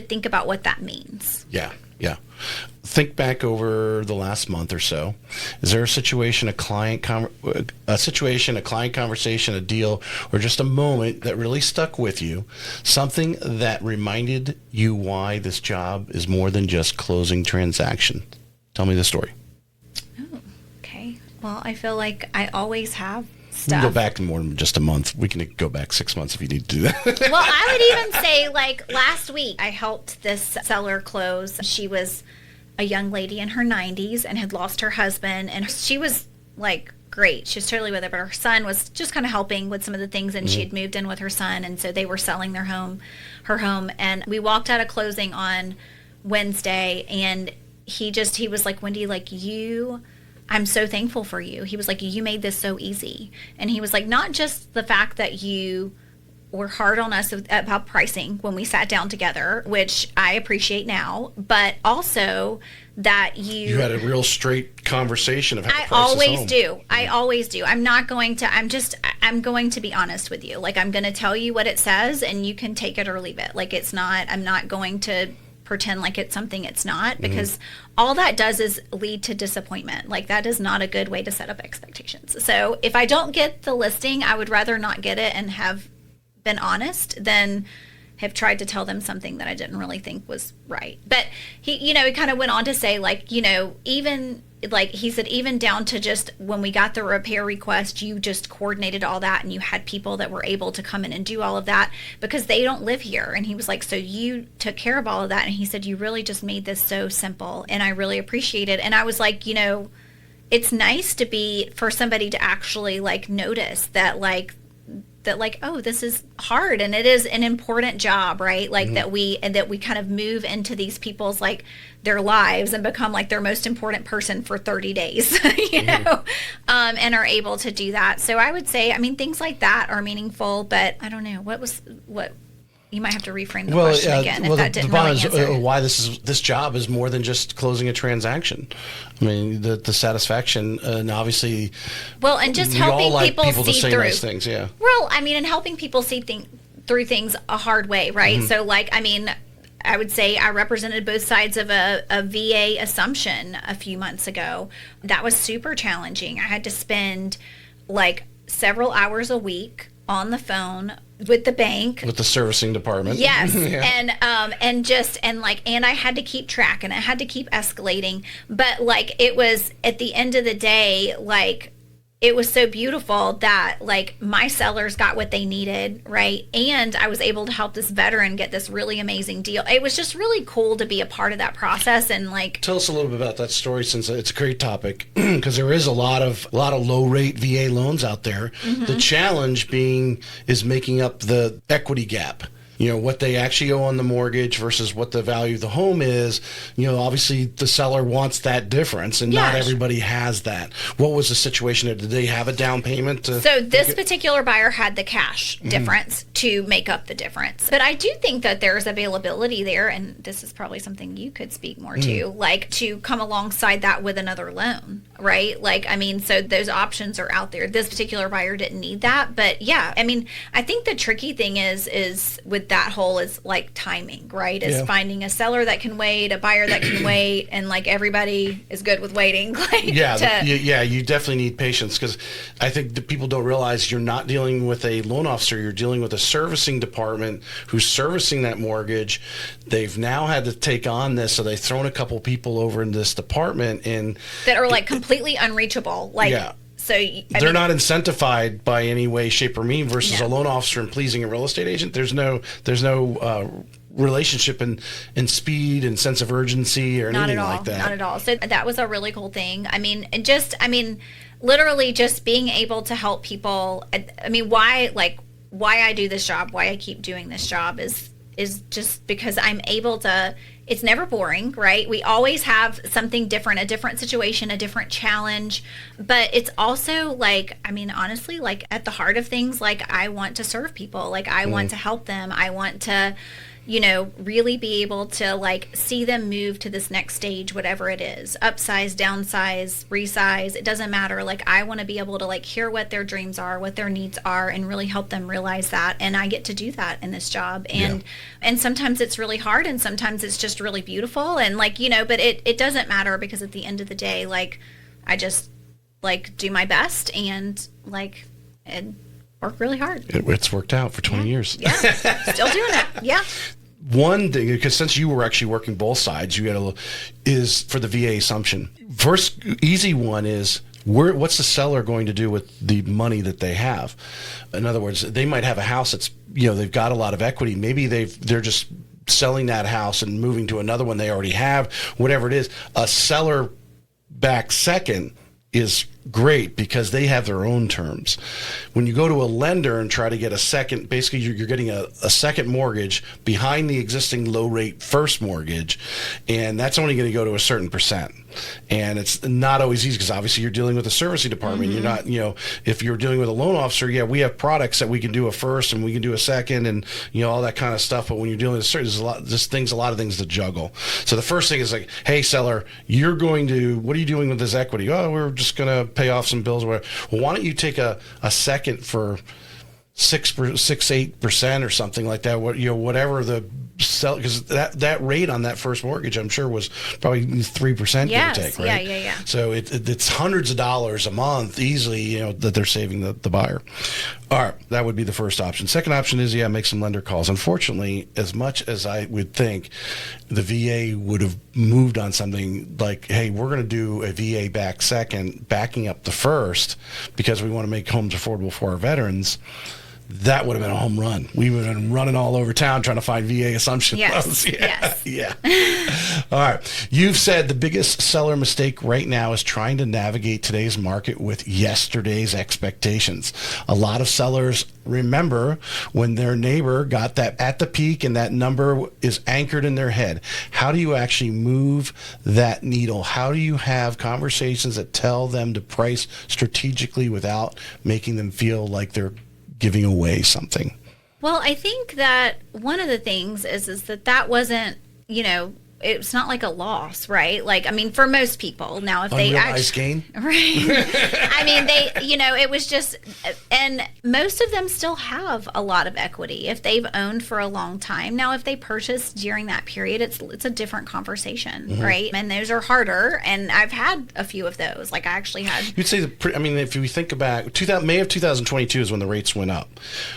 think about what that means. Yeah. Think back over the last month or so. Is there a situation, a client conversation, a deal, or just a moment that really stuck with you? Something that reminded you why this job is more than just closing transaction. Tell me the story. Oh, okay. Well, I feel like I always have stuff. We can go back more than just a month. We can go back 6 months if you need to do that. Well, I would even say, like, last week I helped this seller close. She was a young lady in her 90s and had lost her husband, and she was like great. She was totally with it, but her son was just kind of helping with some of the things, and she had moved in with her son, and so they were selling her home, and we walked out of closing on Wednesday, and he was like, Wendy, like, I'm so thankful for you. He was like, you made this so easy. And he was like, not just the fact that you were hard on us about pricing when we sat down together, which I appreciate now, but also that you had a real straight conversation of how to price always do. I always do. I'm going to be honest with you. Like, I'm going to tell you what it says, and you can take it or leave it. Like, I'm not going to pretend like it's something it's not, because all that does is lead to disappointment. Like, that is not a good way to set up expectations. So if I don't get the listing, I would rather not get it and have been honest than have tried to tell them something that I didn't really think was right. But he kind of went on to say, like, even like he said, even down to just when we got the repair request, you just coordinated all that, and you had people that were able to come in and do all of that because they don't live here. And he was like, so you took care of all of that. And he said, you really just made this so simple, and I really appreciate it. And I was like, it's nice for somebody to actually like notice that, oh, this is hard, and it is an important job, right? Like that we kind of move into these people's, like, their lives and become like their most important person for 30 days, and are able to do that. So I would say, things like that are meaningful, but I don't know what you might have to reframe the question again if that didn't really answer. Why this job is more than just closing a transaction. The satisfaction, and obviously, and just helping people see say through nice things. Yeah. Well, and helping people see through things a hard way, right? So, like, I would say I represented both sides of a VA assumption a few months ago. That was super challenging. I had to spend like several hours a week on the phone with the bank, with the servicing department. Yes. Yeah. And I had to keep track, and I had to keep escalating. But like, it was at the end of the day, like, it was so beautiful that like my sellers got what they needed, right? And I was able to help this veteran get this really amazing deal. It was just really cool to be a part of that process. And like, tell us a little bit about that story, since it's a great topic, because there is a lot of low rate VA loans out there. The challenge is making up the equity gap. What they actually owe on the mortgage versus what the value of the home is. Obviously the seller wants that difference, and not everybody has that. What was the situation? Did they have a down payment? So this particular buyer had the cash difference to make up the difference. But I do think that there's availability there, and this is probably something you could speak more to, like, to come alongside that with another loan, right? Like, so those options are out there. This particular buyer didn't need that, but yeah, I think the tricky thing is with that whole is like timing, right? Is finding a seller that can wait, a buyer that can wait, and like everybody is good with waiting. Like, you definitely need patience, because I think that people don't realize you're not dealing with a loan officer, you're dealing with a servicing department who's servicing that mortgage. They've now had to take on this, so they've thrown a couple people over in this department and that are like completely unreachable. Like, so they're not incentivized by any way, shape, or mean versus a loan officer and pleasing a real estate agent. There's no relationship in speed and sense of urgency or anything like that. Not at all. So that was a really cool thing. Literally just being able to help people. Why I do this job, why I keep doing this job is just because I'm able to. It's never boring, right? We always have something different, a different situation, a different challenge. But it's also like, honestly, like at the heart of things, like I want to serve people. Like I want to help them. I want to, really be able to like see them move to this next stage, whatever it is, upsize, downsize, resize. It doesn't matter. Like I want to be able to like hear what their dreams are, what their needs are, and really help them realize that. And I get to do that in this job. And sometimes it's really hard, and sometimes it's just really beautiful. And like, but it doesn't matter, because at the end of the day, like I just like do my best and like and work really hard. It's worked out for 20 years. Yeah, still doing it. Yeah. One thing, because since you were actually working both sides, is for the VA assumption. First easy one is, what's the seller going to do with the money that they have? In other words, they might have a house that's, they've got a lot of equity. Maybe they're just selling that house and moving to another one they already have, whatever it is. A seller back second is great because they have their own terms. When you go to a lender and try to get a second, basically you're getting a second mortgage behind the existing low rate first mortgage, and that's only going to go to a certain percent. And it's not always easy because obviously you're dealing with a servicing department. You're not, if you're dealing with a loan officer, we have products that we can do a first and we can do a second and, all that kind of stuff. But when you're dealing with there's a lot of things to juggle. So the first thing is like, hey, seller, what are you doing with this equity? Oh, we're just going to pay off some bills or whatever. Well, why don't you take a second for 8% or something like that? Whatever the sell, because that rate on that first mortgage, I'm sure, was probably 3%. Yes, give or take, right? Yeah. So it's hundreds of dollars a month easily, that they're saving the buyer. All right, that would be the first option. Second option is make some lender calls. Unfortunately, as much as I would think the VA would have moved on something like, hey, we're going to do a VA back second, backing up the first because we want to make homes affordable for our veterans, that would have been a home run. We would have been running all over town trying to find VA assumption loans. Yeah. All right. You've said the biggest seller mistake right now is trying to navigate today's market with yesterday's expectations. A lot of sellers remember when their neighbor got that at the peak and that number is anchored in their head. How do you actually move that needle? How do you have conversations that tell them to price strategically without making them feel like they're giving away something? Well, I think that one of the things is that wasn't, it's not like a loss, right? Like, I mean, for most people now, if they gain, right? I mean, it was just, and most of them still have a lot of equity if they've owned for a long time. Now, if they purchased during that period, it's a different conversation, right? And those are harder. And I've had a few of those. Like I actually had. You'd say if you think back, May of 2022 is when the rates went up.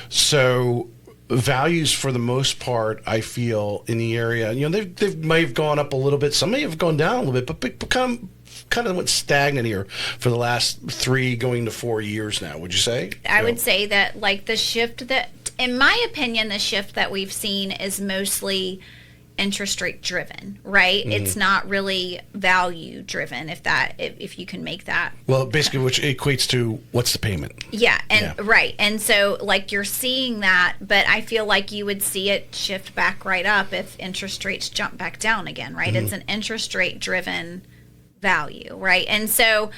So values for the most part, I feel, in the area, they may have gone up a little bit. Some may have gone down a little bit, but kind of went stagnant here for the last 3 going to 4 years now, would you say? I would say that, like, the shift that, in my opinion, the shift that we've seen is mostly interest rate driven, right? It's not really value driven, if you can make that. Well, basically, which equates to what's the payment? Right. And so, like, you're seeing that, but I feel like you would see it shift back right up if interest rates jump back down again, right? It's an interest rate driven value, right? And so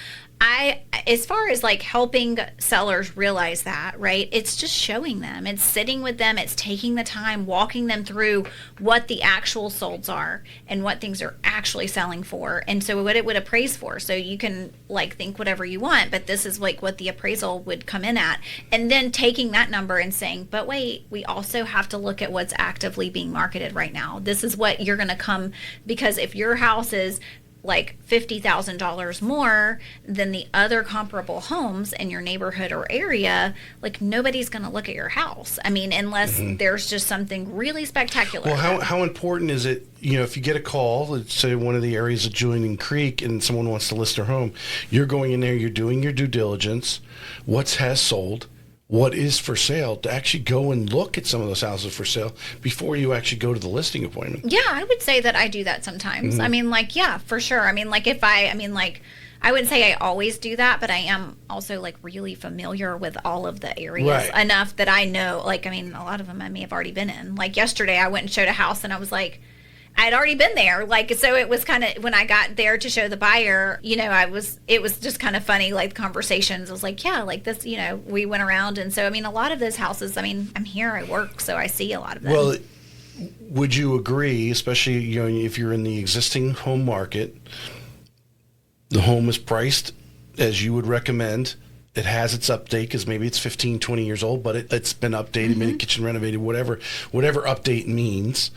as far as like helping sellers realize that, right, it's just showing them, it's sitting with them, it's taking the time, walking them through what the actual solds are and what things are actually selling for, and so what it would appraise for. So you can like think whatever you want, but this is like what the appraisal would come in at, and then taking that number and saying, but wait, we also have to look at what's actively being marketed right now. This is what you're going to come, because if your house is like $50,000 more than the other comparable homes in your neighborhood or area, like nobody's going to look at your house. I mean, unless there's just something really spectacular. Well, how important is it, if you get a call, let's say one of the areas of Julian Creek and someone wants to list their home, you're going in there, you're doing your due diligence, what has sold, what is for sale, to actually go and look at some of those houses for sale before you actually go to the listing appointment. Yeah, I would say that I do that sometimes. I mean, like, yeah, for sure. I mean, like, I wouldn't say I always do that, but I am also like really familiar with all of the areas enough that I know, like, I mean, a lot of them I may have already been in. Like yesterday I went and showed a house and I was like, I'd already been there. Like, so it was kind of, when I got there to show the buyer, it was just kind of funny, like conversations. I was like, yeah, like this, we went around. And so, I mean, a lot of those houses, I mean, I'm here, I work, so I see a lot of them. Well, would you agree, especially, if you're in the existing home market, the home is priced as you would recommend. It has its update because maybe it's 15, 20 years old, but it's been updated, maybe kitchen renovated, whatever update means,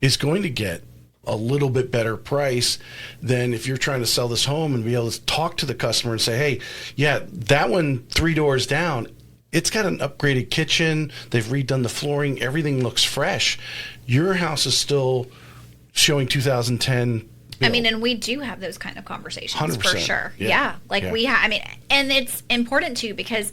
is going to get a little bit better price than if you're trying to sell this home and be able to talk to the customer and say, hey, yeah, that one 3 doors down, it's got an upgraded kitchen, they've redone the flooring, everything looks fresh. Your house is still showing 2010. I mean, and we do have those kind of conversations 100%, for sure. Yeah. Like we have, I mean, and it's important too, because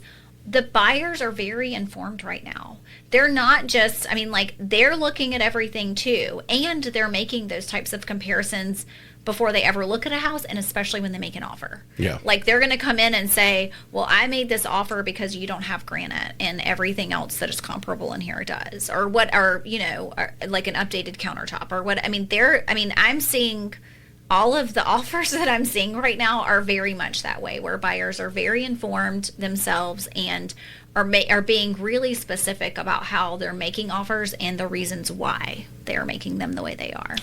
the buyers are very informed right now. They're not just, I mean, like, they're looking at everything too, and they're making those types of comparisons before they ever look at a house, and especially when they make an offer. Yeah. Like, they're going to come in and say, well, I made this offer because you don't have granite and everything else that is comparable in here does, or what, or, you know, or like an updated countertop or what. I mean, I'm seeing all of the offers that I'm seeing right now are very much that way, where buyers are very informed themselves and are being really specific about how they're making offers and the reasons why they're making them the way they are.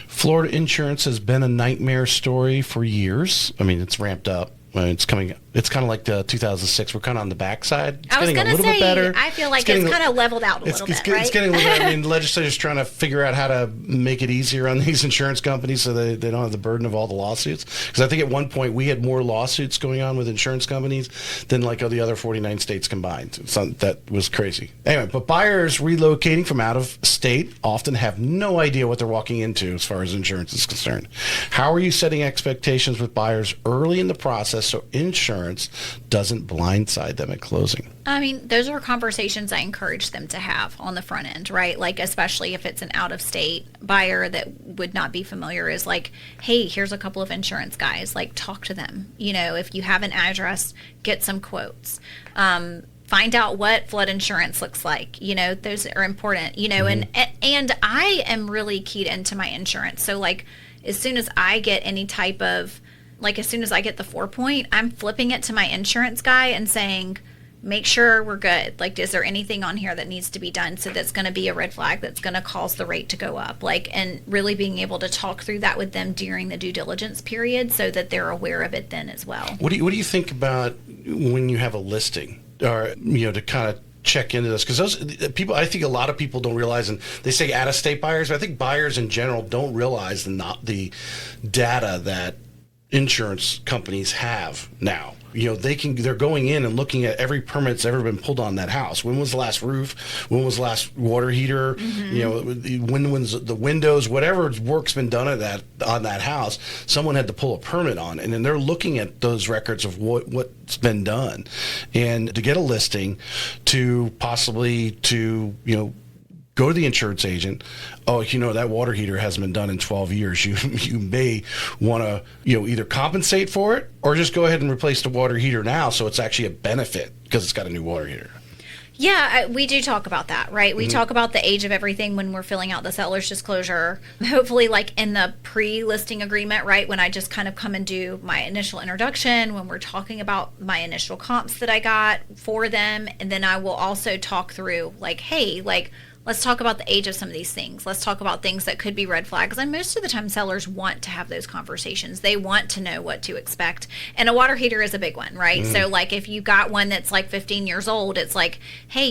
Florida insurance has been a nightmare story for years. I mean, it's ramped up. It's coming. It's kind of like the 2006. We're kind of on the backside. It's getting a little bit better. I feel like it's kind of leveled out a little bit, right? It's getting a little bit. I mean, the legislature's trying to figure out how to make it easier on these insurance companies so they don't have the burden of all the lawsuits. Because I think at one point we had more lawsuits going on with insurance companies than like the other 49 states combined. So that was crazy. Anyway, but buyers relocating from out of state often have no idea what they're walking into as far as insurance is concerned. How are you setting expectations with buyers early in the process so insurance doesn't blindside them at closing? I mean, those are conversations I encourage them to have on the front end, right? Like, especially if it's an out-of-state buyer that would not be familiar, is like, hey, here's a couple of insurance guys. Like, talk to them. You know, if you have an address, get some quotes. Find out what flood insurance looks like. You know, those are important. You know, and I am really keyed into my insurance. So, like, as soon as I get any type of, like, as soon as I get the 4-point, I'm flipping it to my insurance guy and saying, make sure we're good. Like, is there anything on here that needs to be done so that's going to be a red flag that's going to cause the rate to go up? Like, and really being able to talk through that with them during the due diligence period so that they're aware of it then as well. What do you think about when you have a listing, or, you know, to kind of check into this? Because those people, I think a lot of people don't realize, and they say out-of-state buyers, but I think buyers in general don't realize the data that insurance companies have now. You know, they're going in and looking at every permit that's ever been pulled on that house. When was the last roof? When was the last water heater? You know, when was the windows? Whatever work's been done on that house, someone had to pull a permit on, and then they're looking at those records of what's been done, and to get a listing, to possibly you know, go to the insurance agent. Oh, you know, that water heater hasn't been done in 12 years. You may want to, you know, either compensate for it or just go ahead and replace the water heater now, so it's actually a benefit because it's got a new water heater. Yeah, we do talk about that, right? We talk about the age of everything when we're filling out the seller's disclosure. Hopefully, like in the pre-listing agreement, right? When I just kind of come and do my initial introduction, when we're talking about my initial comps that I got for them. And then I will also talk through, like, hey, like, let's talk about the age of some of these things. Let's talk about things that could be red flags. And most of the time, sellers want to have those conversations. They want to know what to expect. And a water heater is a big one, right? So, like, if you got one that's like 15 years old, it's like, hey,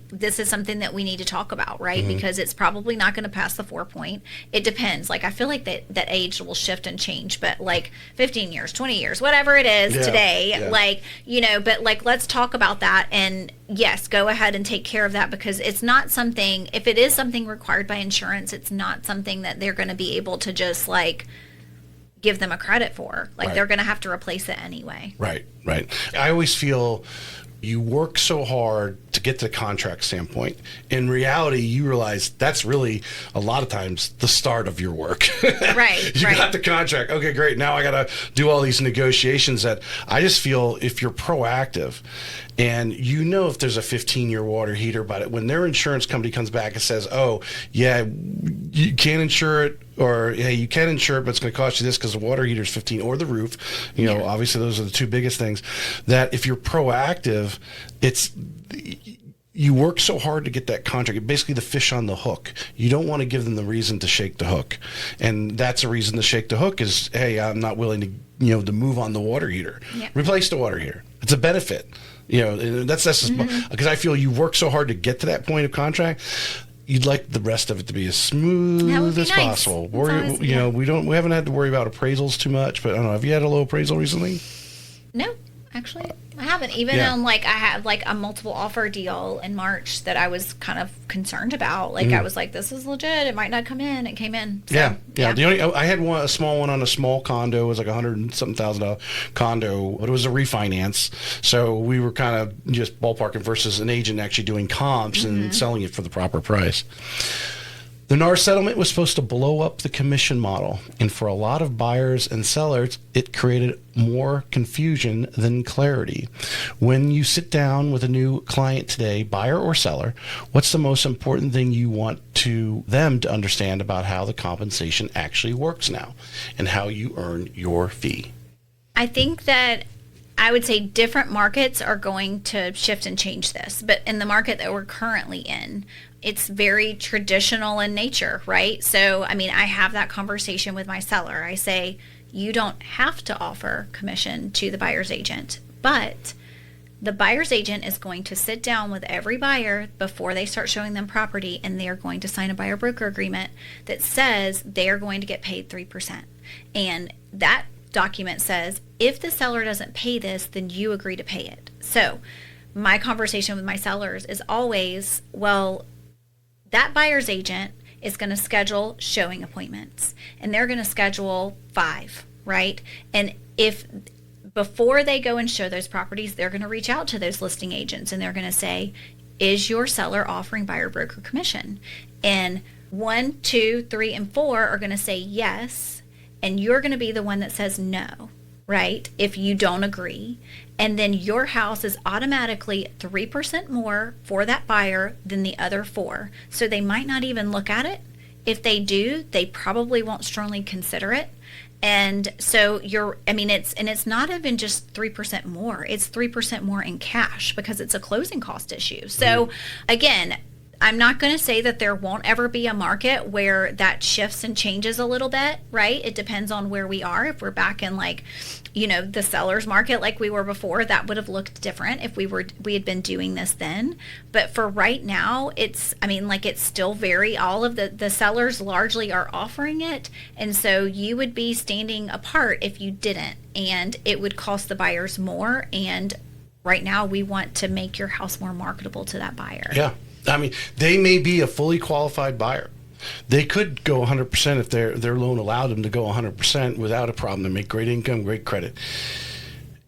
this is something that we need to talk about, right? Because it's probably not going to pass the 4-point. It depends. Like, I feel like that age will shift and change, but like 15 years, 20 years, whatever it is today, like, you know, but like, let's talk about that. And yes, go ahead and take care of that, because it's not something, if it is something required by insurance, it's not something that they're going to be able to just like give them a credit for. Like, they're going to have to replace it anyway. Right. I always feel you work so hard to get to the contract standpoint. In reality, you realize that's really a lot of times the start of your work. Right. You got the contract. Okay, great. Now I got to do all these negotiations. That I just feel, if you're proactive and you know if there's a 15-year water heater, but when their insurance company comes back and says, oh, yeah, you can't insure it, or hey, you can insure it, but it's going to cost you this because the water heater is 15, or the roof. You know, obviously those are the two biggest things. That if you're proactive, you work so hard to get that contract. Basically, the fish on the hook. You don't want to give them the reason to shake the hook, and that's a reason to shake the hook is, hey, I'm not willing to, to move on the water heater. Yeah. Replace the water heater. It's a benefit. That's because I feel you work so hard to get to that point of contract. You'd like the rest of it to be as smooth as possible. We haven't had to worry about appraisals too much, but I don't know. Have you had a low appraisal recently? No, Actually, I haven't. Even on I had a multiple offer deal in March that I was kind of concerned about. I was like, this is legit. It might not come in. It came in. So, yeah. I had a small one on a small condo. It was like $100 and something thousand condo, but it was a refinance. So we were kind of just ballparking versus an agent actually doing comps and selling it for the proper price. The NAR settlement was supposed to blow up the commission model, and for a lot of buyers and sellers, it created more confusion than clarity. When you sit down with a new client today, buyer or seller, what's the most important thing you want them to understand about how the compensation actually works now and how you earn your fee? I think that I would say different markets are going to shift and change this, but in the market that we're currently in, it's very traditional in nature, right? So, I have that conversation with my seller. I say, you don't have to offer commission to the buyer's agent, but the buyer's agent is going to sit down with every buyer before they start showing them property, and they are going to sign a buyer broker agreement that says they are going to get paid 3%. And that document says, if the seller doesn't pay this, then you agree to pay it. So my conversation with my sellers is always, well, that buyer's agent is going to schedule showing appointments, and they're going to schedule 5, right? And if before they go and show those properties, they're going to reach out to those listing agents, and they're going to say, is your seller offering buyer broker commission? And 1, 2, 3, and 4 are going to say yes, and you're going to be the one that says no, right? If you don't agree. And then your house is automatically 3% more for that buyer than the other 4. So they might not even look at it. If they do, they probably won't strongly consider it. And so it's not even just 3% more. It's 3% more in cash because it's a closing cost issue. So again, I'm not going to say that there won't ever be a market where that shifts and changes a little bit, right? It depends on where we are. If we're back in the seller's market like we were before, that would have looked different if we had been doing this then. But for right now, it's still all of the sellers largely are offering it. And so you would be standing apart if you didn't, and it would cost the buyers more. And right now we want to make your house more marketable to that buyer. Yeah. They may be a fully qualified buyer. They could go 100% if their loan allowed them to go 100% without a problem. They make great income, great credit.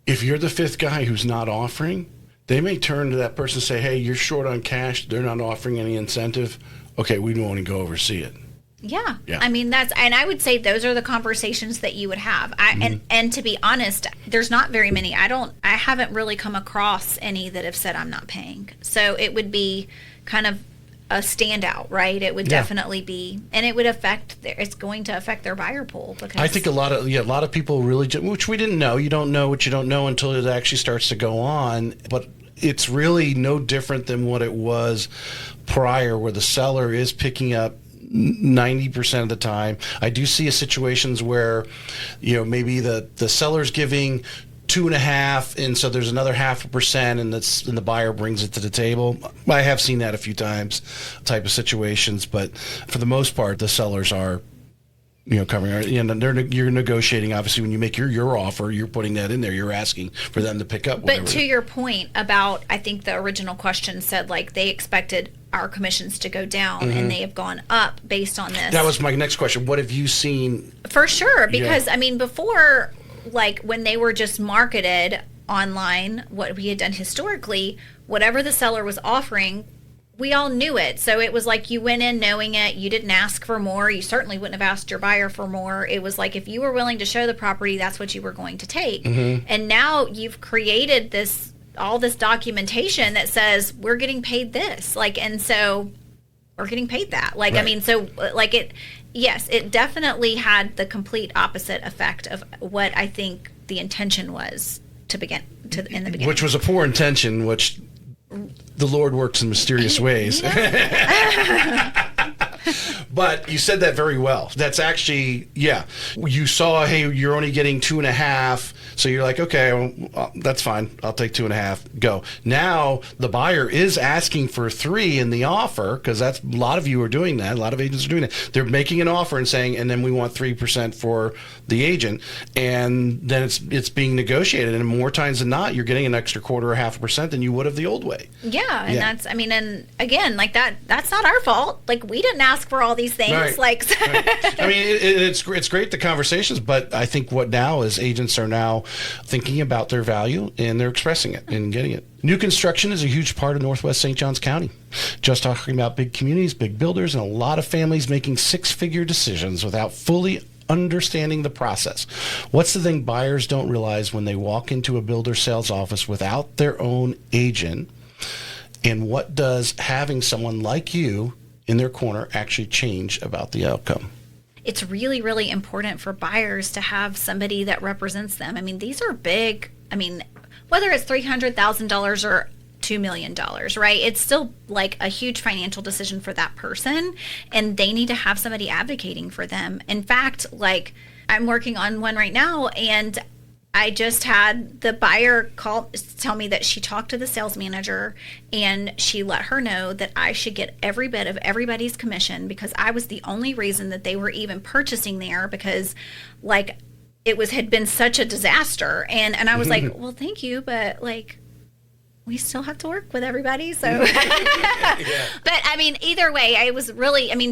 If you're the 5th guy who's not offering, they may turn to that person and say, hey, you're short on cash. They're not offering any incentive. Okay, we don't want to go oversee it. Yeah. And I would say those are the conversations that you would have. And to be honest, there's not very many. I haven't really come across any that have said I'm not paying. So it would be kind of a standout, right? It would definitely be, and it would it's going to affect their buyer pool. Because I think a lot of people really, which we didn't know. You don't know what you don't know until it actually starts to go on. But it's really no different than what it was prior, where the seller is picking up 90% of the time. I do see situations where, maybe the seller's giving 2.5%, and so there's another 0.5%, and the buyer brings it to the table. I have seen that a few times, type of situations, but for the most part, the sellers are, covering it. You're negotiating. Obviously, when you make your offer, you're putting that in there. You're asking for them to pick up whatever. But to your point about, I think the original question said they expected our commissions to go down, and they have gone up based on this. That was my next question. What have you seen? For sure, because before, when they were just marketed online, what we had done historically, whatever the seller was offering, we all knew it. So it was you went in knowing it. You didn't ask for more. You certainly wouldn't have asked your buyer for more. It was if you were willing to show the property, that's what you were going to take. And now you've created all this documentation that says we're getting paid this, and so we're getting paid that. Right. Yes, it definitely had the complete opposite effect of what I think the intention was in the beginning. Which was a poor intention, which the Lord works in mysterious ways. But you said that very well. That's actually, you saw, hey, you're only getting 2.5%. So you're like, okay, well, that's fine. I'll take 2.5. Go. Now the buyer is asking for 3 in the offer, because that's a lot of you are doing that. A lot of agents are doing that. They're making an offer and saying, and then we want 3% for the agent, and then it's being negotiated. And more times than not, you're getting an extra 1/4 or 0.5% than you would have the old way. Yeah, and that's, I mean, and again, like that's not our fault. Like, we didn't ask for all these things. Right. Like, right. I mean, it's great, the conversations, but I think what now is agents are now thinking about their value, and they're expressing it and getting it. New construction is a huge part of Northwest St. Johns County. Just talking about big communities, big builders, and a lot of families making 6-figure decisions without fully understanding the process. What's the thing buyers don't realize when they walk into a builder sales office without their own agent? And what does having someone like you in their corner actually change about the outcome? it's really, really important for buyers to have somebody that represents them. I mean, these are big. I mean, whether it's $300,000 or $2 million, right? It's still like a huge financial decision for that person, and they need to have somebody advocating for them. In fact, like, I'm working on one right now, and I just had the buyer tell me that she talked to the sales manager and she let her know that I should get every bit of everybody's commission because I was the only reason that they were even purchasing there, because like had been such a disaster. And I was like, well, thank you, but like, we still have to work with everybody. So, yeah. But I mean, either way,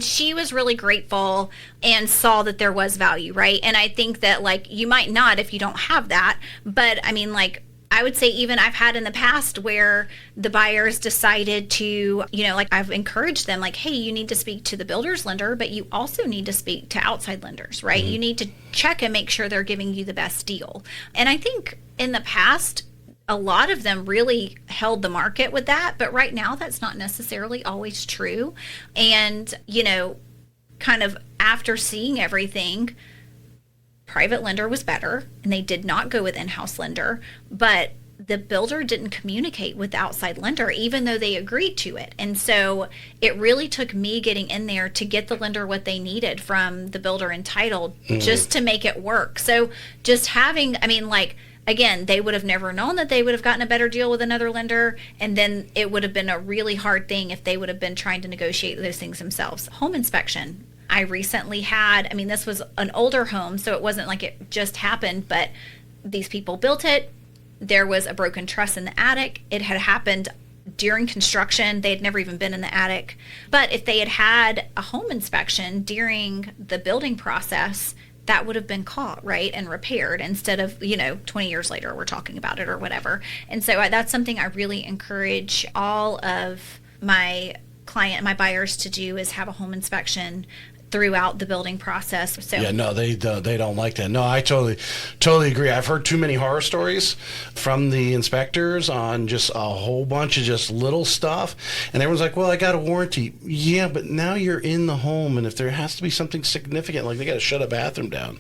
she was really grateful and saw that there was value, right? And I think that like, you might not if you don't have that, but I mean, like, I would say even I've had in the past where the buyers decided to, like I've encouraged them like, hey, you need to speak to the builder's lender, but you also need to speak to outside lenders, right? Mm-hmm. You need to check and make sure they're giving you the best deal. And I think in the past, a lot of them really held the market with that, but right now that's not necessarily always true. And, kind of after seeing everything, private lender was better and they did not go with in-house lender, but the builder didn't communicate with the outside lender, even though they agreed to it. And so it really took me getting in there to get the lender what they needed from the builder and title just to make it work. So just having, again, they would have never known that they would have gotten a better deal with another lender. And then it would have been a really hard thing if they would have been trying to negotiate those things themselves. Home inspection. I recently had, this was an older home, so it wasn't like it just happened, but these people built it. There was a broken truss in the attic. It had happened during construction. They had never even been in the attic. But if they had had a home inspection during the building process, that would have been caught, right, and repaired instead of, 20 years later we're talking about it or whatever. And so that's something I really encourage all of my buyers to do, is have a home inspection throughout the building process. So yeah, no, they don't like that. No, I totally agree. I've heard too many horror stories from the inspectors on just a whole bunch of just little stuff, and everyone's like, well, I got a warranty. Yeah, but now you're in the home, and if there has to be something significant, like they got to shut a bathroom down,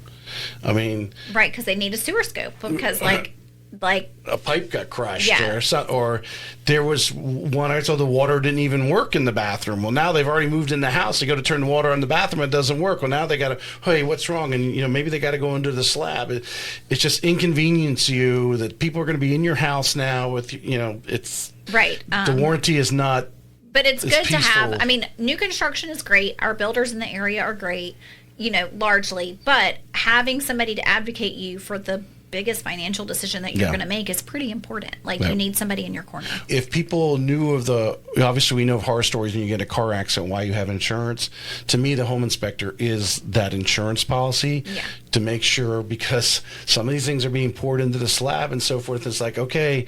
right, because they need a sewer scope, because like a pipe got crushed, yeah. or there was one I saw the water didn't even work in the bathroom. Well, now they've already moved in the house. They go to turn the water on the bathroom, it doesn't work. Well, now they got to, hey, what's wrong? And maybe they got to go under the slab. It's just inconvenience you that people are going to be in your house now with it's right. The warranty is not. But it's good peaceful. To have. New construction is great. Our builders in the area are great, largely. But having somebody to advocate you for the biggest financial decision that you're going to make is pretty important. You need somebody in your corner. If people knew of obviously we know of horror stories when you get in a car accident, why you have insurance. To me, the home inspector is that insurance policy to make sure, because some of these things are being poured into the slab and so forth. It's like, okay,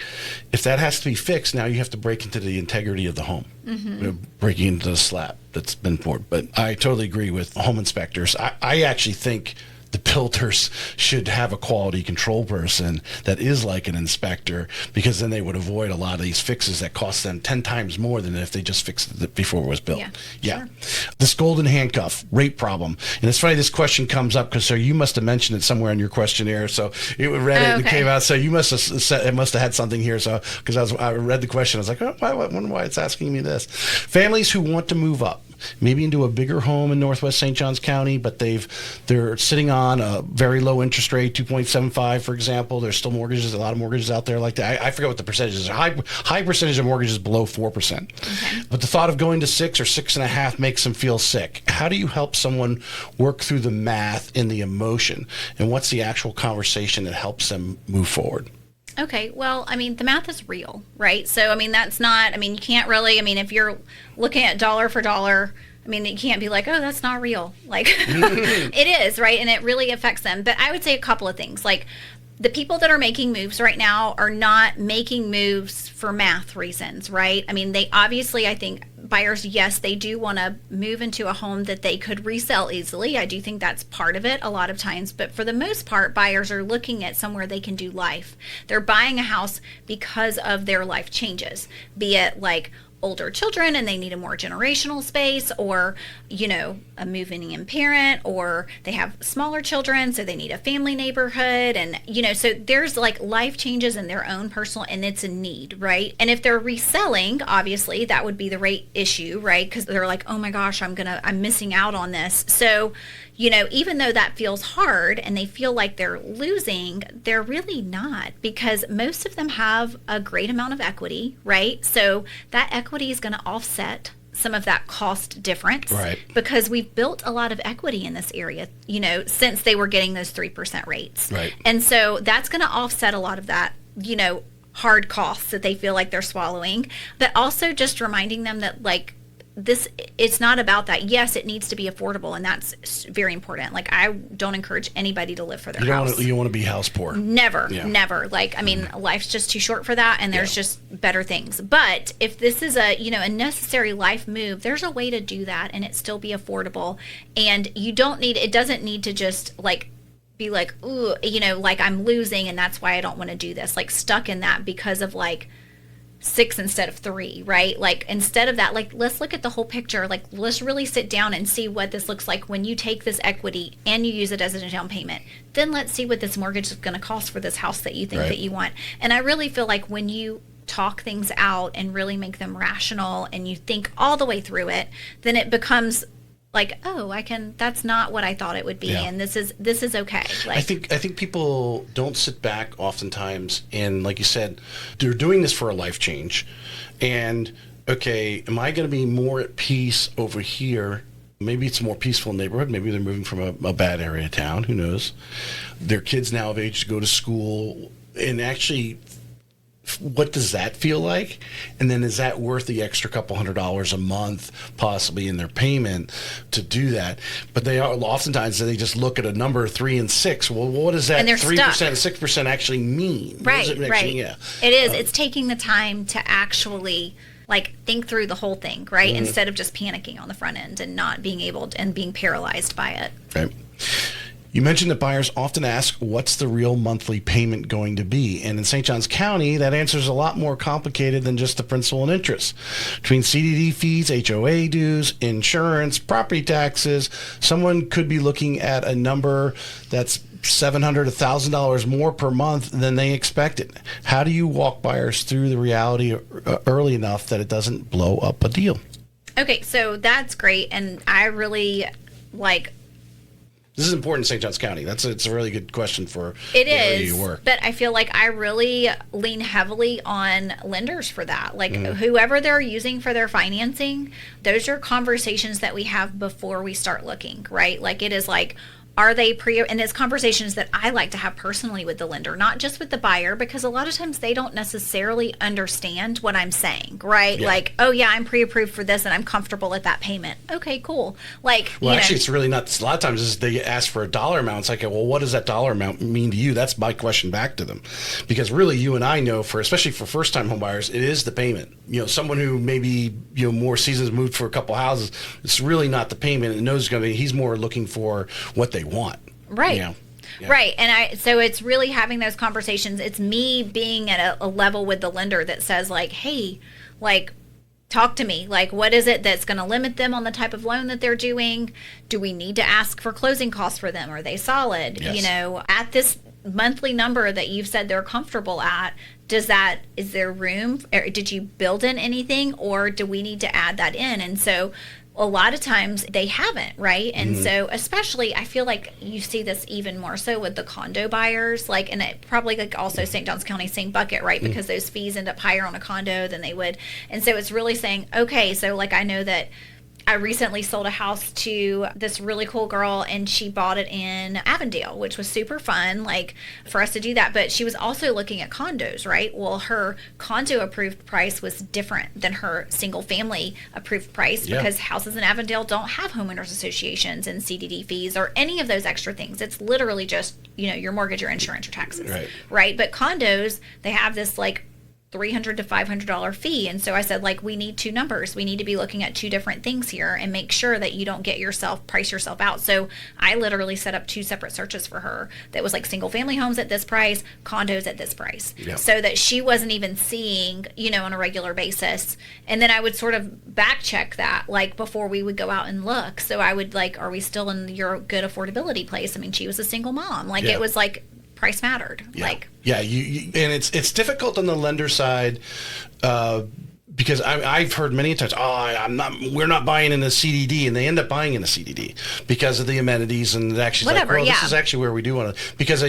if that has to be fixed, now you have to break into the integrity of the home. Mm-hmm. Breaking into the slab that's been poured. But I totally agree with home inspectors. I actually think the builders should have a quality control person that is like an inspector, because then they would avoid a lot of these fixes that cost them 10 times more than if they just fixed it before it was built. Yeah. Sure. This golden handcuff rate problem. And it's funny this question comes up because, you must have mentioned it somewhere in your questionnaire. So it read it and it came out. So you must have said, it must have had something here. So because I read the question, I was like, I wonder why it's asking me this. Families who want to move up maybe into a bigger home in Northwest St. Johns County, but they're sitting on a very low interest rate, 2.75, for example. There's still mortgages, a lot of mortgages out there like that. I forget what the percentages are. High percentage of mortgages below 4%. Okay. But the thought of going to 6 or 6.5 makes them feel sick. How do you help someone work through the math and the emotion? And what's the actual conversation that helps them move forward? Okay, well, I mean, the math is real, right? So, I mean, that's not, I mean, you can't really, I mean, if you're looking at dollar for dollar, I mean, you can't be like, oh, that's not real. Like, it is, right? And it really affects them. But I would say a couple of things. Like, the people that are making moves right now are not making moves for math reasons, right? I mean, they obviously, I think buyers, yes, they do want to move into a home that they could resell easily. I do think that's part of it a lot of times. But for the most part, buyers are looking at somewhere they can do life. They're buying a house because of their life changes, be it like older children and they need a more generational space, or, you know, a moving in parent, or they have smaller children, so they need a family neighborhood. And, you know, so there's like life changes in their own personal, and it's a need, right? And if they're reselling, obviously that would be the rate issue, right? Because they're like, oh my gosh, I'm missing out on this. So, you know, even though that feels hard and they feel like they're losing, they're really not, because most of them have a great amount of equity, right? So that equity is going to offset some of that cost difference, right? Because we've built a lot of equity in this area, you know, since they were getting those 3% rates. Right. And so that's going to offset a lot of that, you know, hard costs that they feel like they're swallowing, but also just reminding them that, like, it's not about that. Yes, it needs to be affordable, and that's very important. Like, I don't encourage anybody to live for their house. You don't want to be house poor. Never. Like, I mean, life's just too short for that, and there's just better things. But if this is a necessary life move, there's a way to do that and it still be affordable. And it doesn't need to just like be like, ooh, you know, like I'm losing and that's why I don't want to do this. Like, stuck in that because of like 6 instead of 3, right? Like, instead of that, like, let's look at the whole picture. Like, let's really sit down and see what this looks like when you take this equity and you use it as a down payment. Then let's see what this mortgage is going to cost for this house that you think that you want. And I really feel like when you talk things out and really make them rational and you think all the way through it, then it becomes like, oh, that's not what I thought it would be. And this is okay. Like, I think people don't sit back oftentimes, and like you said, they're doing this for a life change. And okay, am I going to be more at peace over here? Maybe it's a more peaceful neighborhood. Maybe they're moving from a bad area of town. Who knows? Their kids now of age to go to school, and actually, what does that feel like? And then is that worth the extra couple $100 a month possibly in their payment to do that? But they are oftentimes they just look at a number 3 and 6. Well, what does that 3% and 6% actually mean? Right, right. Yeah. It is. It's taking the time to actually like think through the whole thing, right? Mm-hmm. Instead of just panicking on the front end and not being able to, and being paralyzed by it. Right. You mentioned that buyers often ask, what's the real monthly payment going to be? And in St. Johns County, that answer is a lot more complicated than just the principal and interest. Between CDD fees, HOA dues, insurance, property taxes, someone could be looking at a number that's $700, $1,000 more per month than they expected. How do you walk buyers through the reality early enough that it doesn't blow up a deal? Okay, so that's great. And I really like... This is important in St. Johns County. It's a really good question for it is, you work. But I feel like I really lean heavily on lenders for that. Like whoever they're using for their financing, those are conversations that we have before we start looking, right? Like, it is like, are they and it's conversations that I like to have personally with the lender, not just with the buyer, because a lot of times they don't necessarily understand what I'm saying, right? Yeah. Like, oh yeah, I'm pre-approved for this and I'm comfortable at that payment. Okay, cool. Like, well, actually, it's really not. A lot of times they ask for a dollar amount. It's like, well, what does that dollar amount mean to you? That's my question back to them, because really, you and I know, especially for first-time home buyers, it is the payment. You know, someone who maybe more seasons moved for a couple houses, it's really not the payment. And knows going to be. He's more looking for what they want. Right. Yeah. Right. And so it's really having those conversations. It's me being at a level with the lender that says, like, hey, like, talk to me. Like, what is it that's going to limit them on the type of loan that they're doing? Do we need to ask for closing costs for them? Are they solid? Yes. At this monthly number that you've said they're comfortable at, is there room? Or did you build in anything, or do we need to add that in? And so a lot of times they haven't, right? And so especially I feel like you see this even more so with the condo buyers, like, and it probably like also St. Johns County, same bucket, right? Because those fees end up higher on a condo than they would. And so it's really saying, okay, so like I know that I recently sold a house to this really cool girl, and she bought it in Avondale, which was super fun, like, for us to do that. But she was also looking at condos, right? Well, her condo approved price was different than her single family approved price because houses in Avondale don't have homeowners associations and CDD fees or any of those extra things. It's literally just, your mortgage, your insurance, your taxes, right? But condos, they have this like $300 to $500 fee. And so I said, like, we need two numbers. We need to be looking at two different things here and make sure that you don't price yourself out. So I literally set up two separate searches for her that was like single family homes at this price, condos at this price, so that she wasn't even seeing, on a regular basis. And then I would sort of back check that, like, before we would go out and look. So I would like, are we still in your good affordability place? I mean, she was a single mom. Like, it was like, price mattered. You and it's difficult on the lender side because I've heard many times, we're not buying in a CDD, and they end up buying in a CDD because of the amenities, and it actually this is actually where we do want to, because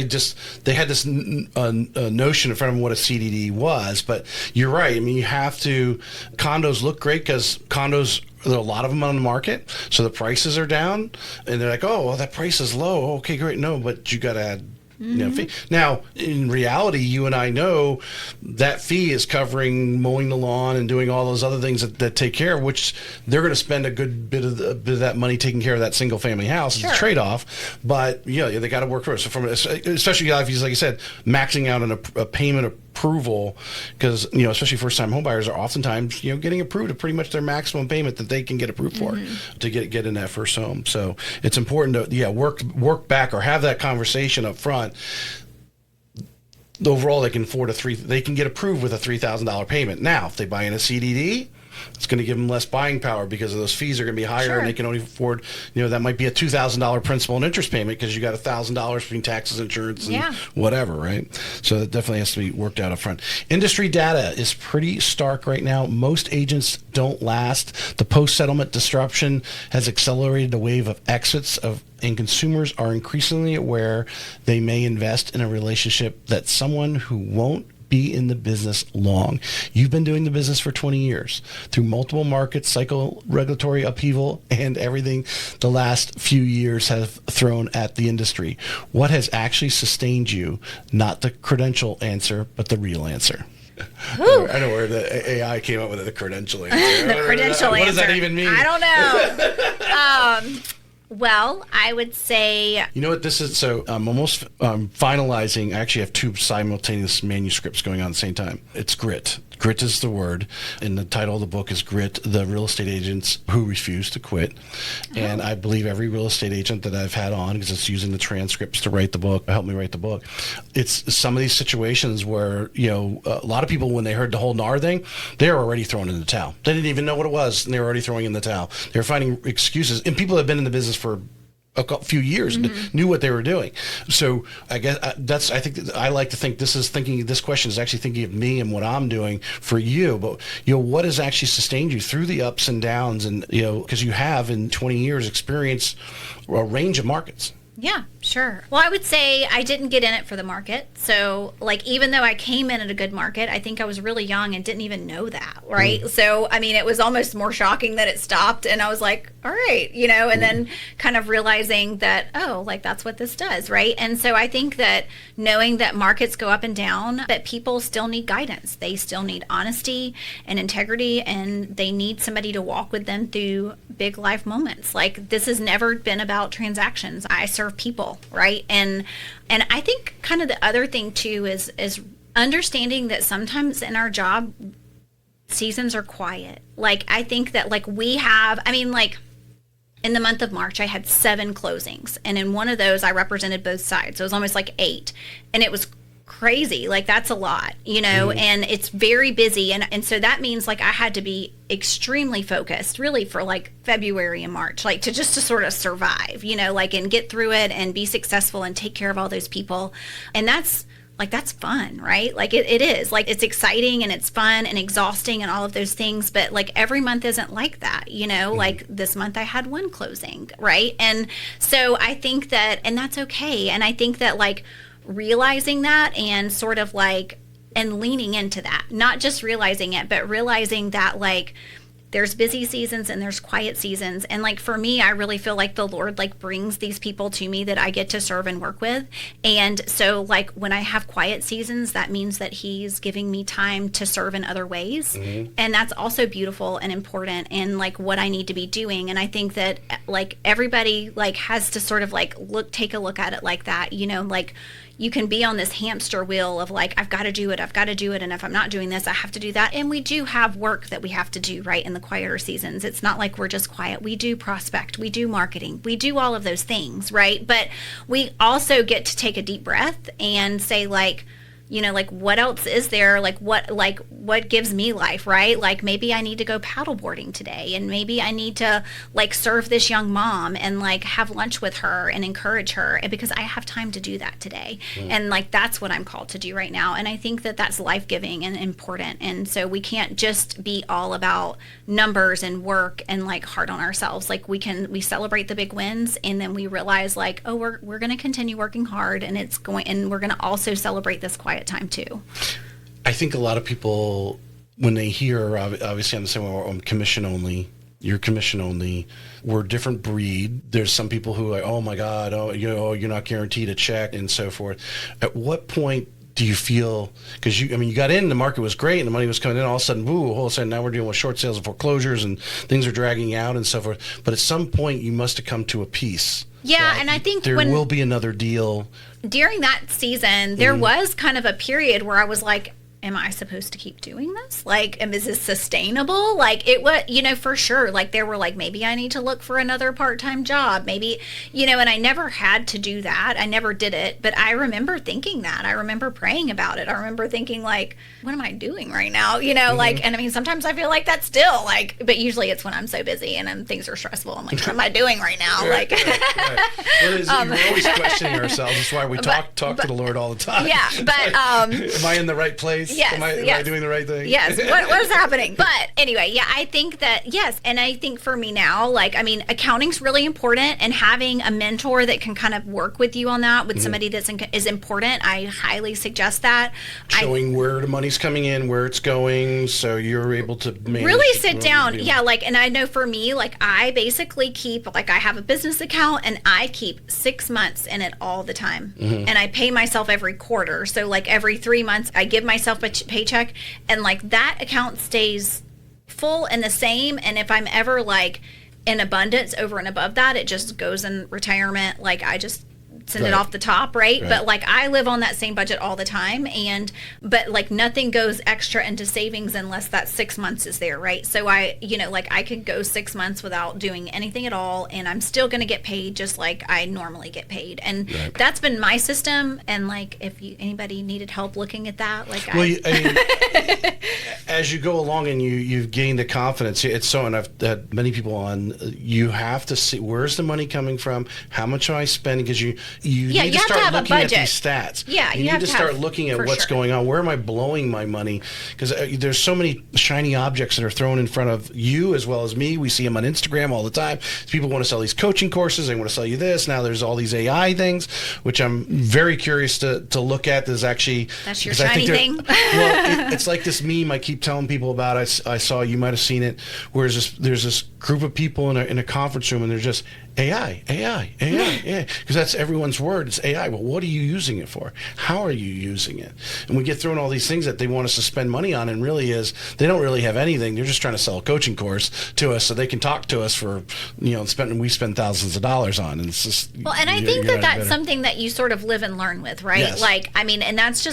they had this notion in front of them what a CDD was. But you're right. I mean, condos look great because condos, there are a lot of them on the market, so the prices are down, and they're like, oh, well, that price is low. Okay, great. No, but you got to add fee. Now, in reality, you and I know that fee is covering mowing the lawn and doing all those other things that take care of, which they're going to spend a good bit of that money taking care of that single family house. It's a trade-off, but they got to work for it. So especially if you, like you said, maxing out a payment approval, because especially first-time home buyers are oftentimes getting approved at pretty much their maximum payment that they can get approved for to get in that first home. So it's important to work back or have that conversation up front. Overall, they can afford they can get approved with a $3,000 payment. Now, if they buy in a CDD, it's going to give them less buying power because of those fees are going to be higher, and they can only afford, that might be a $2,000 principal and interest payment because you got $1,000 between taxes, insurance, and whatever, right? So that definitely has to be worked out up front. Industry data is pretty stark right now. Most agents don't last. The post-settlement disruption has accelerated a wave of exits and consumers are increasingly aware they may invest in a relationship that someone who won't be in the business long. You've been doing the business for 20 years through multiple markets, cycle, regulatory upheaval, and everything the last few years have thrown at the industry. What has actually sustained you? Not the credential answer, but the real answer. I know where the AI came up with the credential answer. The credential answer. What does that even mean? I don't know. Well, I would say... You know what this is? So I'm almost finalizing. I actually have two simultaneous manuscripts going on at the same time. It's Grit. Grit is the word, and the title of the book is Grit, the Real Estate Agents Who Refuse to Quit. And I believe every real estate agent that I've had on, because it's using the transcripts to write the book, help me write the book. It's some of these situations where, a lot of people, when they heard the whole NAR thing, they were already throwing in the towel. They didn't even know what it was, and they were already throwing in the towel. They were finding excuses. And people have been in the business for a few years and knew what they were doing. So I guess I think that I like to think this question is actually thinking of me and what I'm doing for you. But what has actually sustained you through the ups and downs, and because you have in 20 years experienced a range of markets. Yeah, sure. Well, I would say I didn't get in it for the market. So, like, even though I came in at a good market, I think I was really young and didn't even know that, right? So, I mean, it was almost more shocking that it stopped, and I was like, all right, and then kind of realizing that, oh, like, that's what this does, right? And so I think that knowing that markets go up and down, that people still need guidance. They still need honesty and integrity, and they need somebody to walk with them through big life moments. Like, this has never been about transactions. I serve people, right? And I think kind of the other thing too is understanding that sometimes in our job seasons are quiet. Like, I think that like in the month of March I had 7 closings, and in one of those I represented both sides, so it was almost like 8, and it was crazy. Like, that's a lot, and it's very busy. And so that means like I had to be extremely focused really for like February and March, like to sort of survive, like, and get through it and be successful and take care of all those people. And that's like that's fun, right? Like it is, like it's exciting and it's fun and exhausting and all of those things, but like every month isn't like that, like this month I had one closing, right? And so I think that, and that's okay. And I think that like realizing that and sort of like, and leaning into that, not just realizing it, but realizing that like there's busy seasons and there's quiet seasons. And like for me, I really feel like the Lord like brings these people to me that I get to serve and work with. And so like when I have quiet seasons, that means that he's giving me time to serve in other ways. And that's also beautiful and important and like what I need to be doing. And I think that like everybody like has to sort of like take a look at it like that, like you can be on this hamster wheel of like, I've got to do it. And if I'm not doing this, I have to do that. And we do have work that we have to do, right, in the quieter seasons. It's not like we're just quiet. We do prospect. We do marketing. We do all of those things, right? But we also get to take a deep breath and say like, like what else is there? Like what gives me life, right? Like maybe I need to go paddleboarding today, and maybe I need to like serve this young mom and like have lunch with her and encourage her, because I have time to do that today. And like that's what I'm called to do right now. And I think that that's life-giving and important. And so we can't just be all about numbers and work and like hard on ourselves. Like we celebrate the big wins, and then we realize like, oh, we're going to continue working hard, and we're going to also celebrate this quiet time too. I think a lot of people, when they hear, obviously I'm the same way, I'm commission only, you're commission only, we're a different breed. There's some people who are like, oh my God, you're not guaranteed a check and so forth. At what point do you feel, because you got in, the market was great and the money was coming in, all of a sudden now we're dealing with short sales and foreclosures and things are dragging out and so forth. But at some point you must have come to a peace. Yeah, and I think there will be another deal. During that season, there was kind of a period where I was like, am I supposed to keep doing this? Like, is this sustainable? Like, it was, for sure. Like, there were like, maybe I need to look for another part-time job. Maybe, and I never had to do that. I never did it. But I remember thinking that. I remember praying about it. I remember thinking, like, what am I doing right now? Like, and I mean, sometimes I feel like that still, like, but usually it's when I'm so busy and things are stressful. I'm like, what am I doing right now? Right. We're always questioning ourselves. That's why we talk to the Lord all the time. Yeah, but am I in the right place? Yes, am I doing the right thing? Yes. What is happening? But anyway, yeah, I think that, yes. And I think for me now, like, I mean, accounting's really important, and having a mentor that can kind of work with you on that, with somebody is important. I highly suggest that. Showing where the money's coming in, where it's going, so you're able to manage. Really sit down. Yeah, like, and I know for me, like, I basically keep, like, I have a business account, and I keep 6 months in it all the time. And I pay myself every quarter. So, like, every 3 months, I give myself a paycheck, and like that account stays full and the same. And if I'm ever like in abundance over and above that, it just goes in retirement. Like I just send it off the top, right? But like I live on that same budget all the time, but like nothing goes extra into savings unless that 6 months is there, right? So I could go 6 months without doing anything at all, and I'm still going to get paid just like I normally get paid. And that's been my system. And like if anybody needed help looking at that, like as you go along and you've gained the confidence, it's so, and I've had many people on, you have to see where's the money coming from, how much am I spending, because you need to start looking at these stats. Yeah, you need to start looking at what's going on. Where am I blowing my money? Because there's so many shiny objects that are thrown in front of you as well as me. We see them on Instagram all the time. People want to sell these coaching courses. They want to sell you this. Now there's all these AI things, which I'm very curious to look at. That's your shiny thing. Well, it's like this meme I keep telling people about. I saw, you might have seen it, where there's this group of people in a conference room, and they're just AI, because that's everyone's word. It's AI. Well, what are you using it for? How are you using it? And we get thrown all these things that they want us to spend money on, and really they don't really have anything. They're just trying to sell a coaching course to us so they can talk to us for, we spend thousands of dollars on. And it's just, and I think that's something that you sort of live and learn with, right? Yes. Like, I mean, and that's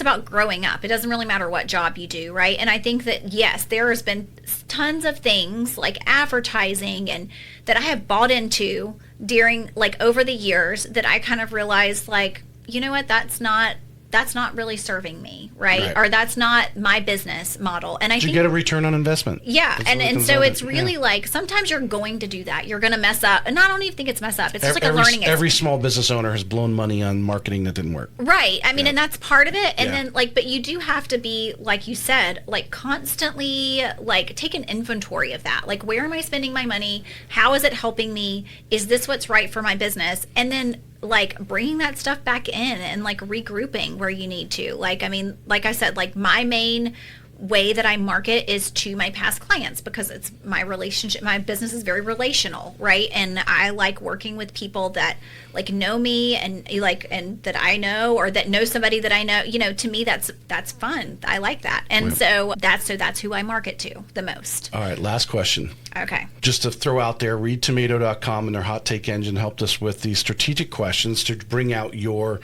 about growing up. It doesn't really matter what job you do, right? And I think that, yes, there has been tons of things like advertising and that I have bought into during, like, over the years that I kind of realized, like, you know what, that's not that's not really serving me, right? Right. Or that's not my business model. And I Did you think get a return on investment? yeah, That's and what it comes so down to. it's really like sometimes you're going to do that. You're going to mess up, and I don't even think it's mess up. It's just like a learning Every experience. small business owner has blown money on marketing that didn't work. Right. I mean, Yeah. and that's part of it. And Yeah. then but you do have to be, like you said, like constantly like take an inventory of that. Like, where am I spending my money? How is it helping me? Is this what's right for my business? And then like bringing that stuff back in and like regrouping where you need to. Like, I mean, like I said, like my main way that I market is to my past clients because it's my relationship. My business is very relational, right? And I like working with people that like know me and like, and that I know, or that know somebody that I know. You know, to me, that's fun. I like that. And so that's who I market to the most. All right, last question. Okay. Just to throw out there, readtomato.com and their hot take engine helped us with these strategic questions to bring out your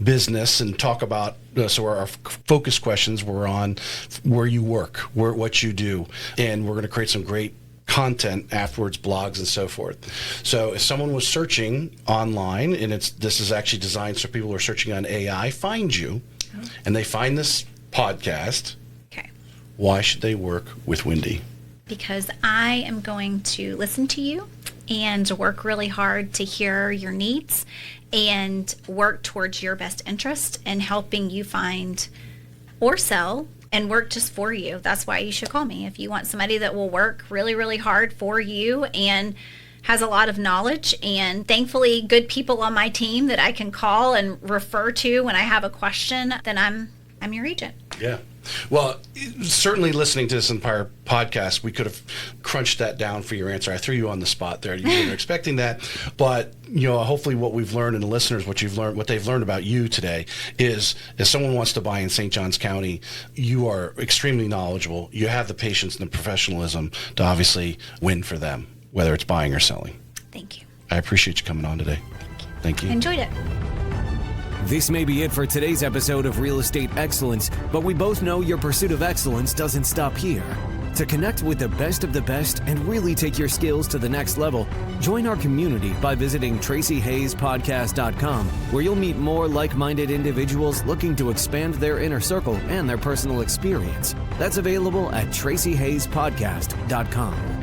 business and talk about. So our focus questions were on where you work, what you do, and we're going to create some great content afterwards, blogs and so forth. So if someone was searching online, and this is actually designed so people who are searching on AI find you, and they find this podcast, Okay. why should they work with Windy? Because I am going to listen to you and work really hard to hear your needs and work towards your best interest and helping you find or sell and work just for you. That's why you should call me. If you want somebody that will work really, really hard for you and has a lot of knowledge and thankfully good people on my team that I can call and refer to when I have a question, then I'm your agent. Yeah. Well, certainly listening to this entire podcast, we could have crunched that down for your answer. I threw you on the spot there. You weren't expecting that. But, you know, hopefully what we've learned and the listeners, what they've learned about you today is if someone wants to buy in St. Johns County, you are extremely knowledgeable. You have the patience and the professionalism to obviously win for them, whether it's buying or selling. Thank you. I appreciate you coming on today. Thank you. Enjoyed it. This may be it for today's episode of Real Estate Excellence, but we both know your pursuit of excellence doesn't stop here. To connect with the best of the best and really take your skills to the next level, join our community by visiting TracyHayesPodcast.com, where you'll meet more like-minded individuals looking to expand their inner circle and their personal experience. That's available at TracyHayesPodcast.com.